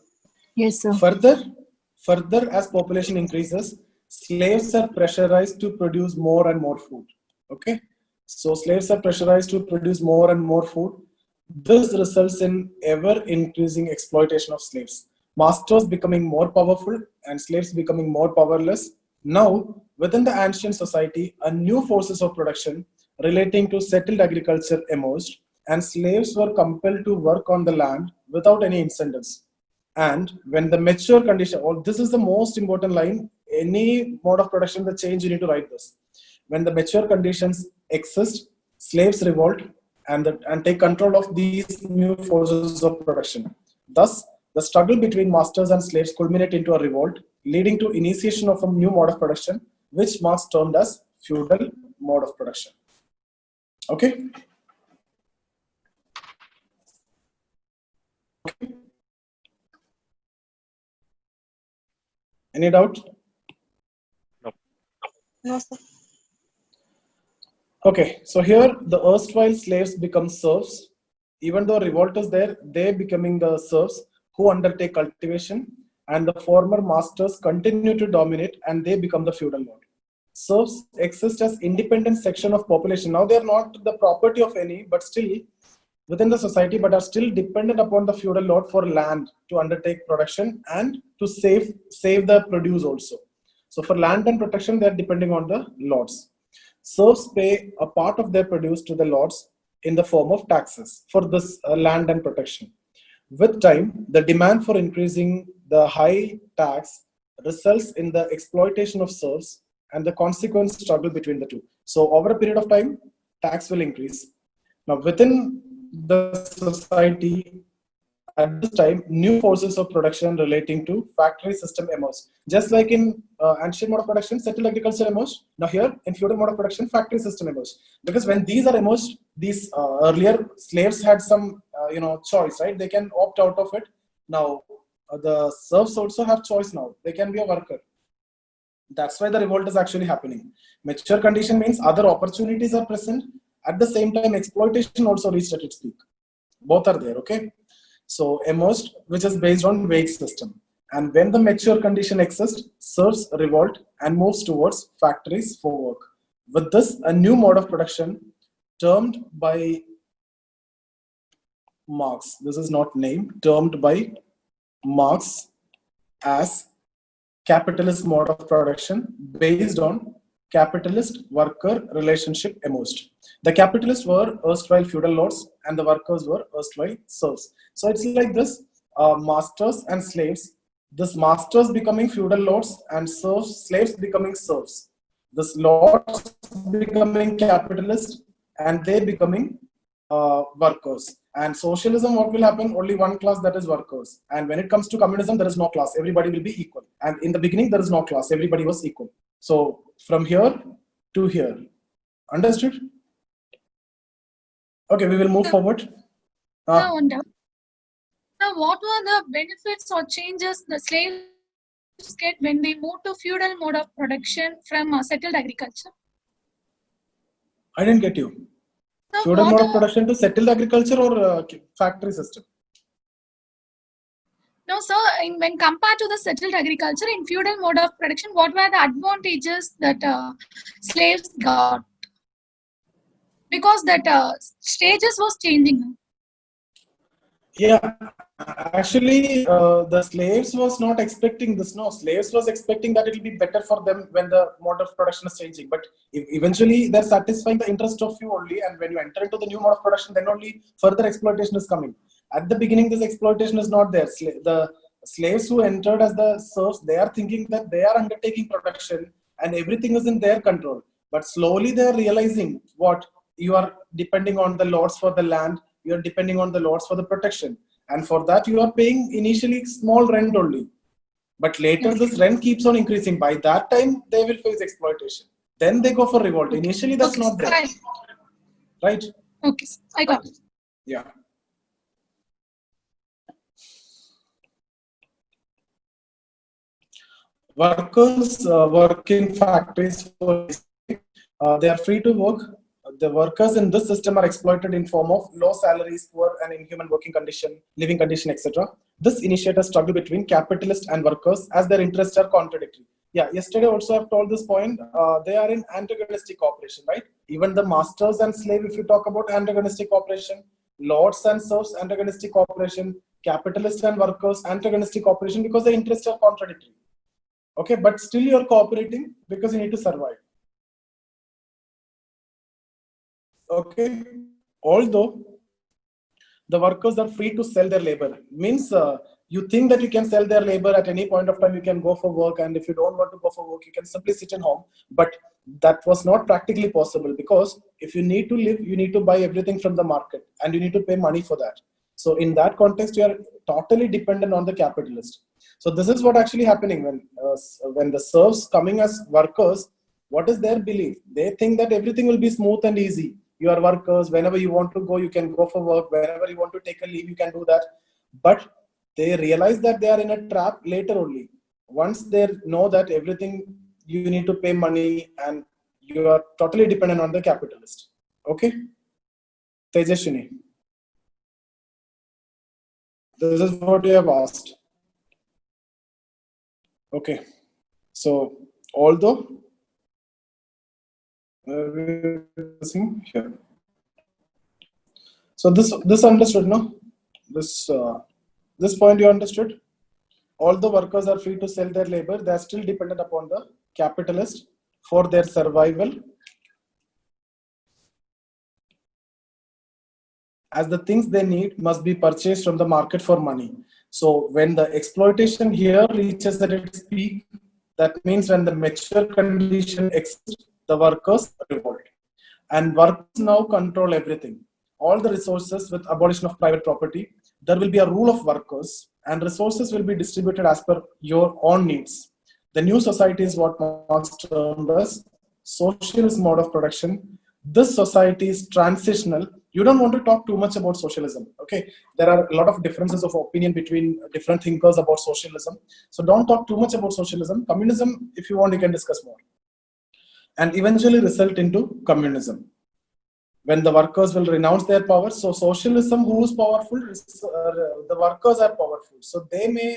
Yes, sir. Further, as population increases, slaves are pressurized to produce more and more food. Okay? So slaves are pressurized to produce more and more food. This results in ever-increasing exploitation of slaves. Masters becoming more powerful and slaves becoming more powerless. Now, within the ancient society, a new forces of production relating to settled agriculture emerged, and slaves were compelled to work on the land without any incentives. And when the mature condition, this is the most important line, any mode of production, the change, you need to write this. When the mature conditions exist, slaves revolt and take control of these new forces of production. Thus, the struggle between masters and slaves culminate into a revolt, leading to initiation of a new mode of production, which Marx termed as feudal mode of production. Okay? Okay. Any doubt? No, sir. Okay, so here the erstwhile slaves become serfs. Even though revolt is there, they becoming the serfs who undertake cultivation, and the former masters continue to dominate and they become the feudal lord. Serfs exist as independent section of population. Now they are not the property of any, but still within the society, but are still dependent upon the feudal lord for land to undertake production and to save the produce also. So for land and protection, they are depending on the lords. Serfs pay a part of their produce to the lords in the form of taxes for this land and protection. With time, the demand for increasing the high tax results in the exploitation of serfs and the consequent struggle between the two. So over a period of time, tax will increase. Now within the society, at this time, new forces of production relating to factory system emerged. Just like in ancient mode of production, settled agriculture emerged. Now here, in feudal mode of production, factory system emerged. Because when these are emerged, these earlier slaves had some choice, right? They can opt out of it. Now the serfs also have choice now. They can be a worker. That's why the revolt is actually happening. Mature condition means other opportunities are present. At the same time, exploitation also reached at its peak. Both are there, okay? So emerged, which is based on wage system. And when the mature condition exists, serfs revolt and moves towards factories for work. With this, a new mode of production termed by Marx, this is not named, termed by Marx as capitalist mode of production based on capitalist worker relationship emerged. The capitalists were erstwhile feudal lords and the workers were erstwhile serfs. So it's like this, masters and slaves, this masters becoming feudal lords and serfs, slaves becoming serfs. This lords becoming capitalists and they becoming workers. And socialism, what will happen? Only one class, that is workers. And when it comes to communism, there is no class. Everybody will be equal. And in the beginning, there is no class. Everybody was equal. So from here to here. Understood? Okay, we will move forward. Now, what were the benefits or changes the slaves get when they move to feudal mode of production from settled agriculture? I didn't get you. So Feudal mode of production to settled agriculture or factory system? No, sir. When compared to the settled agriculture in feudal mode of production, what were the advantages that slaves got? Because that stages was changing. Yeah, actually, the slaves was not expecting this. No, slaves was expecting that it will be better for them when the mode of production is changing. But eventually, they're satisfying the interest of you only. And when you enter into the new mode of production, then only further exploitation is coming. At the beginning, this exploitation is not there. The slaves who entered as the serfs, they are thinking that they are undertaking production and everything is in their control. But slowly, they are realizing what you are depending on the lords for the land. You are depending on the lords for the protection. And for that, you are paying initially small rent only. But later, this rent keeps on increasing. By that time, they will face exploitation. Then they go for revolt. Initially, that's not there. Right? Okay, I got it. Yeah. Workers work in factories. They are free to work. The workers in this system are exploited in form of low salaries, poor and inhuman working condition, living condition, etc. This initiates a struggle between capitalists and workers as their interests are contradictory. Yeah, yesterday also I've told this point. They are in antagonistic cooperation, right? Even the masters and slave, if you talk about antagonistic cooperation, lords and serfs, antagonistic cooperation, capitalists and workers, antagonistic cooperation, because the interests are contradictory. Okay, but still you're cooperating because you need to survive. Okay, although the workers are free to sell their labor. Means you think that you can sell their labor at any point of time, you can go for work, and if you don't want to go for work, you can simply sit in home. But that was not practically possible, because if you need to live, you need to buy everything from the market and you need to pay money for that. So in that context, you are totally dependent on the capitalist. So this is what actually happening when the serfs coming as workers. What is their belief? They think that everything will be smooth and easy. You are workers. Whenever you want to go, you can go for work. Whenever you want to take a leave, you can do that. But they realize that they are in a trap later only. Once they know that everything you need to pay money and you are totally dependent on the capitalist. Okay? Tejashini. This is what you have asked. Okay. So, although here. So this understood, no? This point you understood? Although workers are free to sell their labor, they are still dependent upon the capitalist for their survival, as the things they need must be purchased from the market for money. So when the exploitation here reaches at its peak, that means when the mature condition exists, the workers revolt. And workers now control everything. All the resources with abolition of private property, there will be a rule of workers and resources will be distributed as per your own needs. The new society is what Marx termed as socialist mode of production. This society is transitional. You don't want to talk too much about socialism. Okay, there are a lot of differences of opinion between different thinkers about socialism. So don't talk too much about socialism. Communism, if you want, you can discuss more. And eventually result into communism, when the workers will renounce their power. So socialism, who is powerful? The workers are powerful. So they may,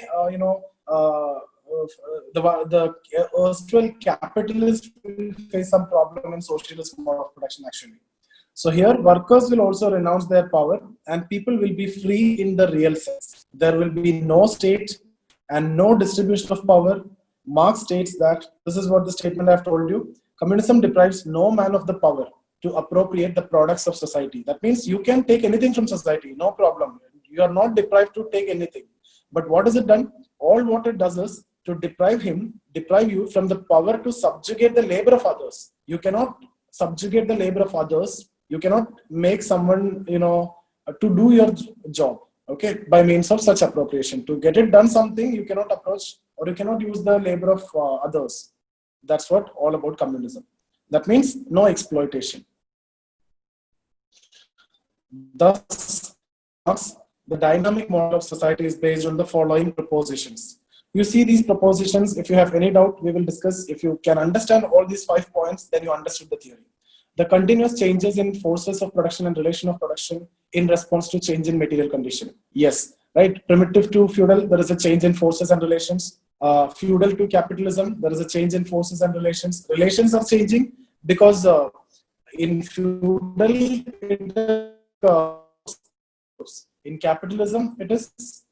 the erstwhile capitalists will face some problem in socialist mode of production actually. So here workers will also renounce their power and people will be free in the real sense. There will be no state and no distribution of power. Marx states that, this is what the statement I've told you, communism deprives no man of the power to appropriate the products of society. That means you can take anything from society, no problem. You are not deprived to take anything. But what is it done? All what it does is to deprive you from the power to subjugate the labor of others. You cannot subjugate the labor of others. You cannot make someone, to do your job, okay, by means of such appropriation. To get it done something, you cannot approach or you cannot use the labor of others. That's what all about communism. That means no exploitation. Thus, the dynamic model of society is based on the following propositions. You see these propositions. If you have any doubt, we will discuss. If you can understand all these 5 points, then you understood the theory. The continuous changes in forces of production and relation of production in response to change in material condition. Yes, right? Primitive to feudal, there is a change in forces and relations. Feudal to capitalism, there is a change in forces and relations. Relations are changing because in feudal, in capitalism, it is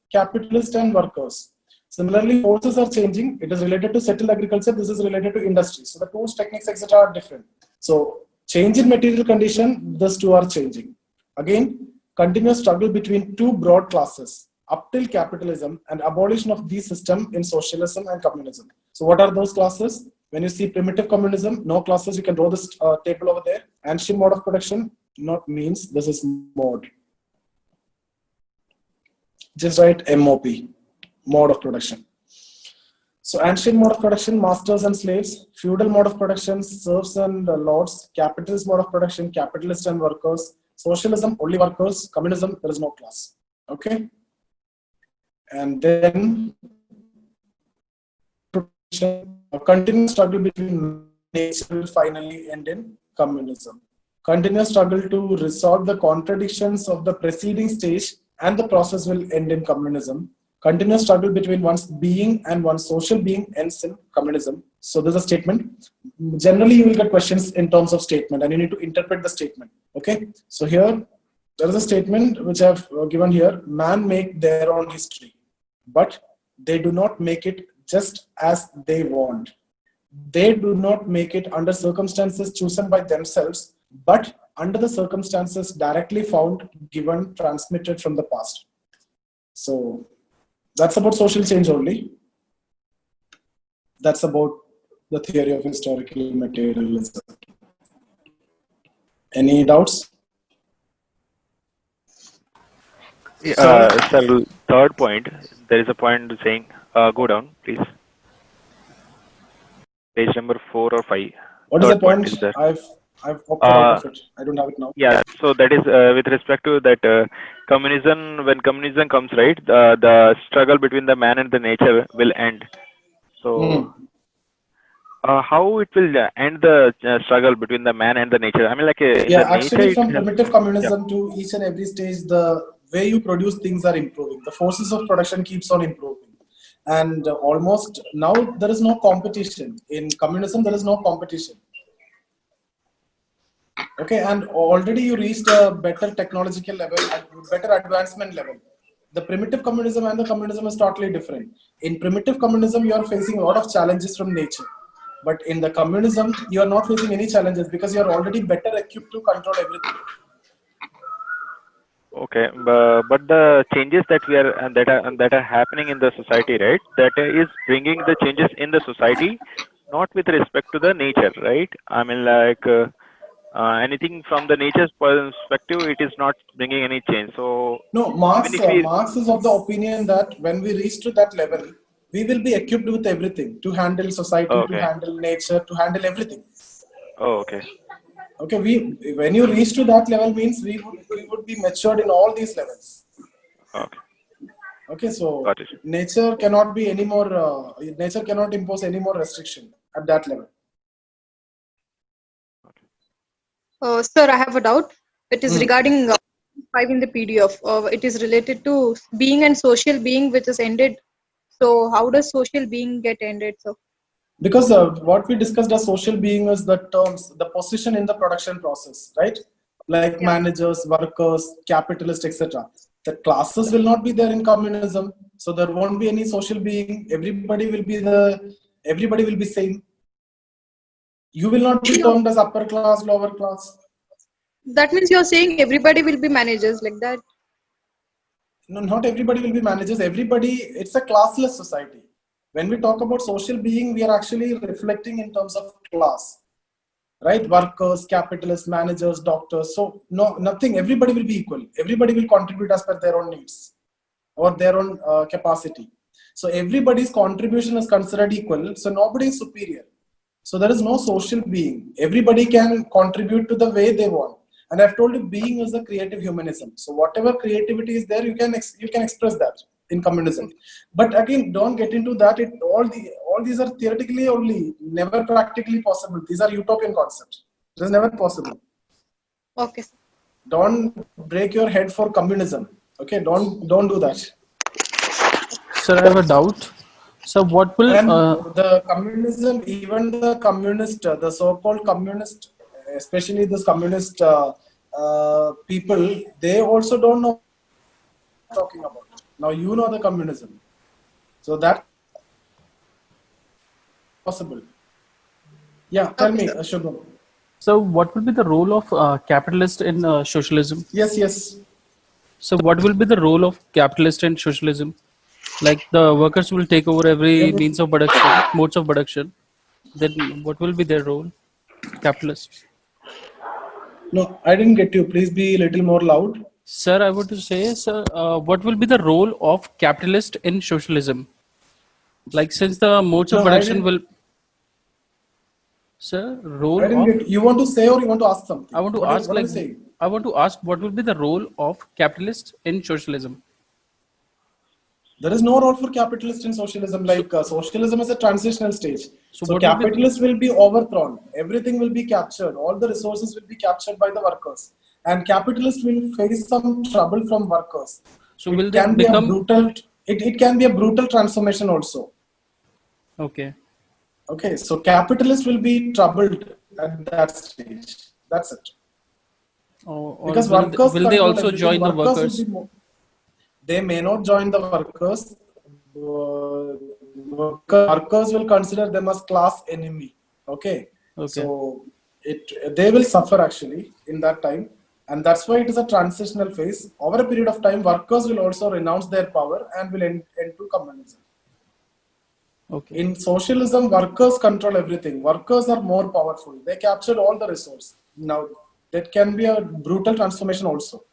capitalist and workers. Similarly, forces are changing. It is related to settled agriculture. This is related to industry. So the tools, techniques, etc. are different. So change in material condition, these two are changing. Again, continuous struggle between two broad classes up till capitalism and abolition of these systems in socialism and communism. So what are those classes? When you see primitive communism, no classes, you can draw this table over there. Ancient mode of production, not means, this is mode. Just write MOP, mode of production. So ancient mode of production, masters and slaves. Feudal mode of production, serfs and lords. Capitalist mode of production, capitalists and workers. Socialism, only workers. Communism, there is no class. Okay. And then a continuous struggle between nature will finally end in communism. Continuous struggle to resolve the contradictions of the preceding stage and the process will end in communism. Continuous struggle between one's being and one's social being ends in communism. So there's a statement. Generally, you will get questions in terms of statement and you need to interpret the statement. Okay. So here, there is a statement which I've given here. Man make their own history, but they do not make it just as they want. They do not make it under circumstances chosen by themselves, but under the circumstances directly found, given, transmitted from the past. So that's about social change only. That's about the theory of historical materialism. Any doubts? Sir, third point, there is a point saying, go down, please. Page number 4 or 5. What is the Third point point? is there. I've opted out of it. I don't have it now. Yeah, so that is with respect to that communism, when communism comes, right, the struggle between the man and the nature will end. So how it will end the struggle between the man and the nature? I mean, like in Yeah, the nature, actually, it from has, primitive communism to each and every stage, the way you produce things are improving. The forces of production keeps on improving. And almost now there is no competition. In communism, there is no competition. Okay, and already you reached a better technological level, better advancement level. The primitive communism and the communism is totally different. In primitive communism, you are facing a lot of challenges from nature. But in the communism, you are not facing any challenges because you are already better equipped to control everything. okay, but the changes that we are that are happening in the society, right? That is bringing the changes in the society, not with respect to the nature, right? I mean, like anything from the nature's perspective, it is not bringing any change. So No, even if we, Marx is of the opinion that when we reach to that level, we will be equipped with everything to handle society, to okay, handle nature, to handle everything. oh, okay, Okay, when you reach to that level means we would be matured in all these levels. okay, Okay, so got it. nature cannot be any more. Nature cannot impose any more restriction at that level. Sir, I have a doubt. It is regarding 5 in the PDF. It is related to being and social being, which is ended. So, how does social being get ended? So, Because what we discussed as social being is the terms, the position in the production process, right? Like managers, workers, capitalists, etc. The classes will not be there in communism, so there won't be any social being. Everybody will be same. You will not be termed as upper class, lower class. that means you're saying everybody will be managers like that. No, not everybody will be managers. Everybody, it's a classless society. When we talk about social being, we are actually reflecting in terms of class, right? Workers, capitalists, managers, doctors. So no, nothing. Everybody will be equal. Everybody will contribute as per their own needs or their own capacity. So everybody's contribution is considered equal. So nobody is superior. So there is no social being. Everybody can contribute to the way they want. And I've told you, being is a creative humanism. So whatever creativity is there, you can express that in communism. But again, don't get into that. All these are theoretically only, never practically possible. These are utopian concepts. It is never possible. Okay. Don't break your head for communism. Okay, don't do that. Sir, I have a doubt. So, what will And the communism, even the communist, the so-called communist, especially this communist people, they also don't know what I'm talking about. Now you know the communism, so that possible. Yeah, tell me, Shubham. so what will be the role of capitalist in socialism? Yes. So, what will be the role of capitalist in socialism? Like the workers will take over every means of production, modes of production. Then, what will be their role? Capitalists. No, I didn't get you. Please be a little more loud. Sir, I want to say, sir, what will be the role of capitalist in socialism? Like, since the modes of No, production will, sir, I role didn't of. get. You want to say or you want to ask something? I want to What ask, are like, you saying? I want to ask, what will be the role of capitalist in socialism? There is no role for capitalist in socialism. Like socialism is a transitional stage. So So what will be? capitalists will be overthrown. Everything will be captured. All the resources will be captured by the workers. And capitalists will face some trouble from workers. So will It they can be a become? brutal. It can be a brutal transformation also. Okay. Okay, so capitalists will be troubled at that stage. That's it. Or Because will workers will they control also everything. join the Workers will workers? be more. They may not join the workers. Workers will consider them as class enemy. Okay. Okay. So they will suffer actually in that time, and that's why it is a transitional phase. Over a period of time, workers will also renounce their power and will end to communism. Okay. In socialism, workers control everything. Workers are more powerful. They capture all the resource. Now, that can be a brutal transformation also.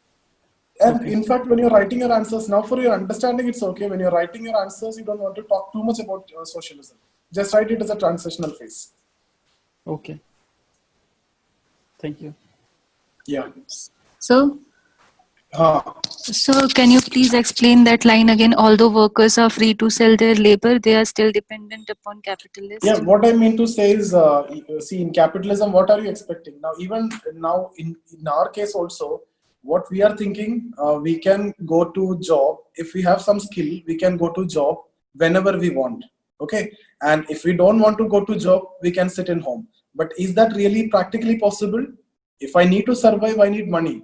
And in fact, when you're writing your answers, now for your understanding, it's okay. When you're writing your answers, you don't want to talk too much about socialism. Just write it as a transitional phase. Okay. Thank you. Yeah. So, Ah. so can you please explain that line again? Although workers are free to sell their labor, they are still dependent upon capitalists. Yeah, what I mean to say is, see, in capitalism, what are you expecting? Now, even now, in our case also, what we are thinking, we can go to job. If we have some skill, we can go to job whenever we want. Okay. And if we don't want to go to job, we can sit in home. But is that really practically possible? If I need to survive, I need money.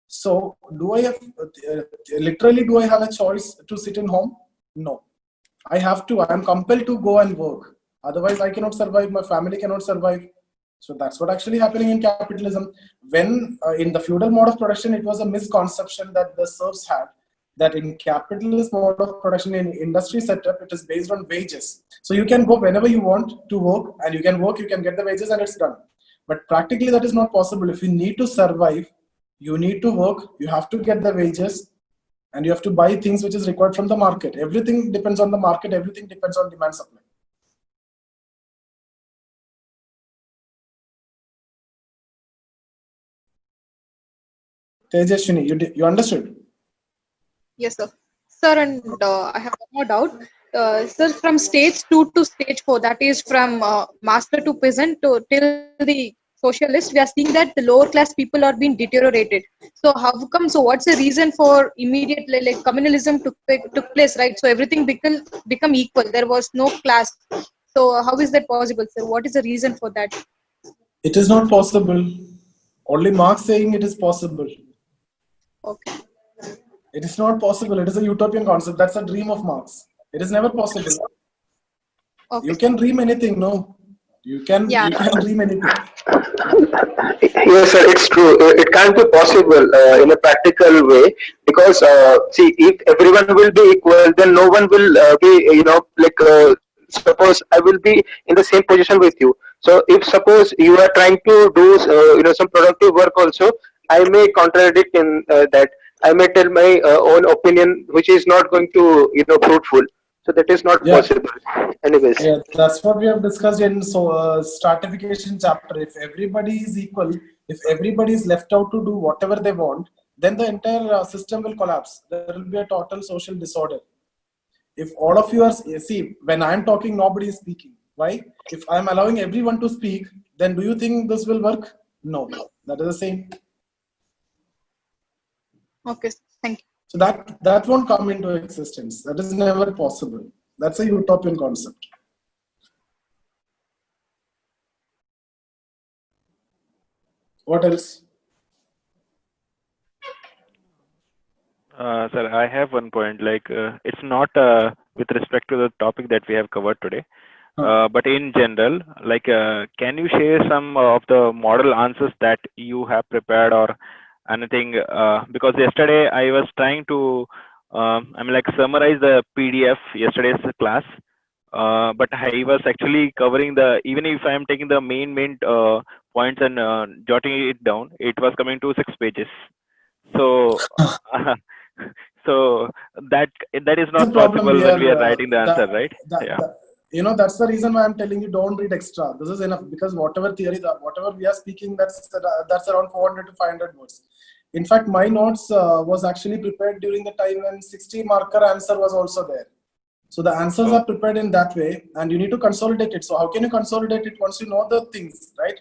So do I have, literally, do I have a choice to sit in home? No. I have to, I am compelled to go and work. Otherwise, I cannot survive. My family cannot survive. So that's what actually happening in capitalism. When in the feudal mode of production, it was a misconception that the serfs had, that in capitalist mode of production, in industry setup, it is based on wages. So you can go whenever you want to work, and you can work, you can get the wages, and it's done. But practically, that is not possible. If you need to survive, you need to work, you have to get the wages, and you have to buy things which is required from the market. Everything depends on the market. Everything depends on demand supply. Tejashwini, you understood? Yes, sir. Sir, and I have one more doubt. Sir, from stage 2 to stage 4, that is from master to peasant to till the socialist, we are seeing that the lower class people are being deteriorated. So how come? So what's the reason for immediately, like communalism took place, right? So everything become equal. There was no class. So how is that possible, sir? What is the reason for that? It is not possible. Only Marx saying it is possible. Okay. It is not possible. It is a utopian concept. That's a dream of Marx. It is never possible. Okay. You can dream anything, no? You can dream anything. Yes, sir, it's true. It can't be possible in a practical way because, see, if everyone will be equal, then no one will be, like, suppose I will be in the same position with you. So, if suppose you are trying to do, some productive work also, I may contradict in that. I may tell my own opinion, which is not going to, fruitful. So that is not Yeah. possible. Anyways. Yeah, that's what we have discussed in stratification chapter. If everybody is equal, if everybody is left out to do whatever they want, then the entire system will collapse. There will be a total social disorder. If all of you are, see, when I'm talking, nobody is speaking. Why? If I'm allowing everyone to speak, then do you think this will work? No, that is the same. Okay. Thank you. So that won't come into existence. That is never possible. That's a utopian concept. What else? Sir, I have one point. Like, it's not with respect to the topic that we have covered today, but in general, like, can you share some of the model answers that you have prepared or anything? Because yesterday I was trying to, summarize the PDF yesterday's class, but I was actually covering even if I am taking the main points and jotting it down, it was coming to 6 pages. So. So that is not possible when we are writing the answer, right? Yeah. That's the reason why I'm telling you don't read extra. This is enough, because whatever theory, whatever we are speaking, that's around 400 to 500 words. In fact, my notes was actually prepared during the time when 60 marker answer was also there. So the answers are prepared in that way, and you need to consolidate it. So how can you consolidate it once you know the things, right?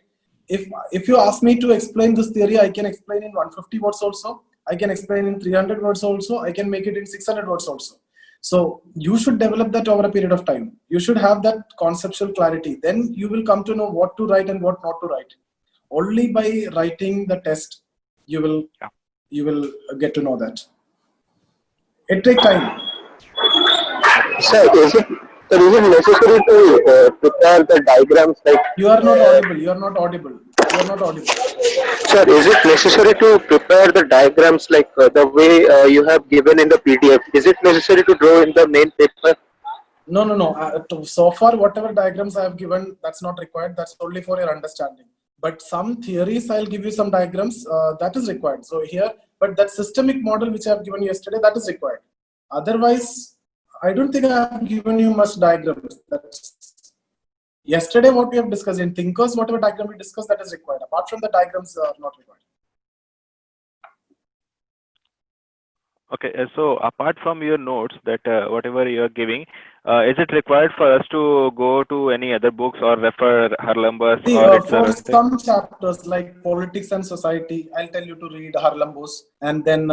If you ask me to explain this theory, I can explain in 150 words also. I can explain in 300 words also. I can make it in 600 words also. So you should develop that over a period of time. You should have that conceptual clarity. Then you will come to know what to write and what not to write. Only by writing the test, you will get to know that. It takes time. Sir, is it necessary to prepare the diagrams like? You are not audible. You are not audible. You are not audible. Sir, is it necessary to prepare the diagrams like the way you have given in the PDF? Is it necessary to draw in the main paper? No, no, no. So far, whatever diagrams I have given, that's not required. That's only for your understanding. But some theories, I'll give you some diagrams, that is required. So here, but that systemic model which I have given yesterday, that is required. Otherwise, I don't think I have given you much diagrams. Yesterday, what we have discussed in thinkers, whatever diagram we discussed, that is required. Apart from the diagrams, are not required. Okay, so apart from your notes that whatever you are giving, is it required for us to go to any other books or refer Harlambus See, or its for some chapters like politics and society, I'll tell you to read Harlambus, and then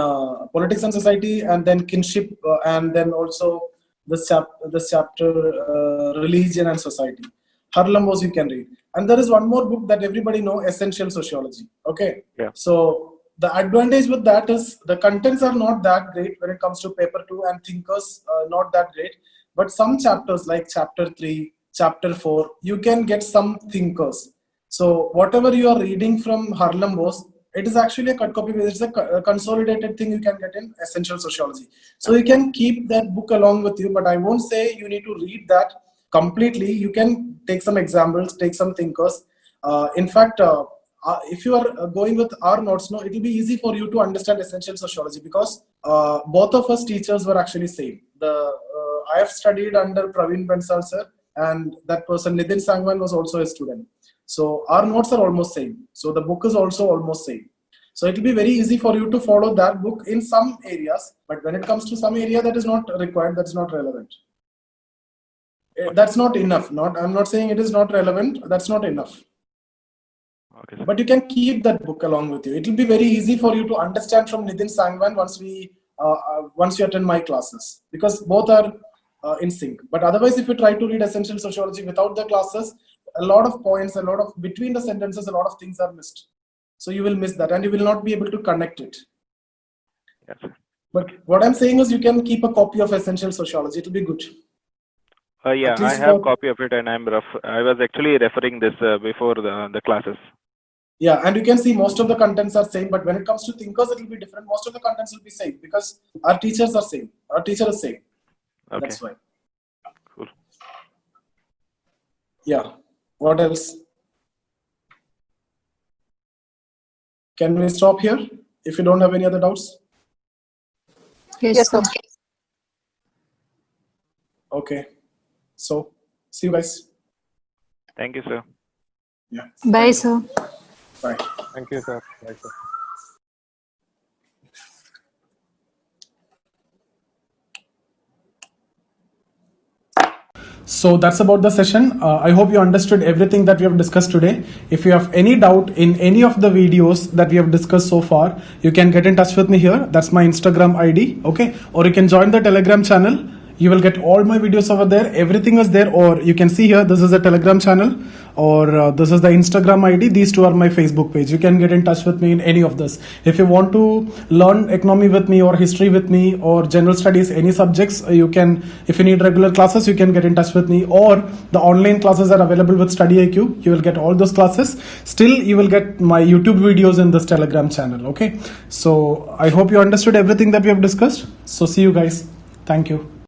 politics and society, and then kinship, and then also this chapter religion and society. Harlambus you can read, and there is one more book that everybody know, Essential Sociology. Okay, Yeah. So the advantage with that is the contents are not that great when it comes to paper 2, and thinkers not that great. But some chapters like chapter 3, chapter 4, you can get some thinkers. So whatever you are reading from Harlambus, it is actually a cut copy. It's a consolidated thing you can get in Essential Sociology. So you can keep that book along with you, but I won't say you need to read that completely. You can take some examples, take some thinkers. In fact, if you are going with our notes, no, it will be easy for you to understand Essential Sociology, because both of us teachers were actually same. I have studied under Praveen Bansal sir, and that person Nitin Sangwan was also a student. So our notes are almost same. So the book is also almost same. So it will be very easy for you to follow that book in some areas, but when it comes to some area that is not required, that's not relevant. That's not enough. I'm not saying it is not relevant. That's not enough. Okay, sir. But you can keep that book along with you. It will be very easy for you to understand from Nitin Sangwan once you attend my classes, because both are in sync. But otherwise, if you try to read Essential Sociology without the classes, a lot of points, between the sentences, a lot of things are missed. So you will miss that, and you will not be able to connect it. Yes, sir. But what I'm saying is, you can keep a copy of Essential Sociology. It will be good. Yeah, At I least have for- copy of it, and I was actually referring this before the classes. Yeah, and you can see most of the contents are same, but when it comes to thinkers, it will be different. Most of the contents will be same because our teachers are same. Our teacher is same. Okay. That's why. Cool. Yeah. What else? Can we stop here if you don't have any other doubts? Yes, sir. Okay. So see you guys. Thank you, sir. Yeah. Bye, sir. Bye. Thank you, sir. Bye, sir. So that's about the session. I hope you understood everything that we have discussed today. If you have any doubt in any of the videos that we have discussed so far, you can get in touch with me here. That's my Instagram ID. Okay. Or you can join the Telegram channel. You will get all my videos over there. Everything is there. Or you can see here, this is a Telegram channel, or this is the Instagram ID. These two are my Facebook page. You can get in touch with me in any of this. If you want to learn economy with me, or history with me, or general studies, any subjects, you can, if you need regular classes, you can get in touch with me, or the online classes are available with Study IQ. You will get all those classes. Still, you will get my YouTube videos in this Telegram channel. Okay. So I hope you understood everything that we have discussed. So see you guys. Thank you.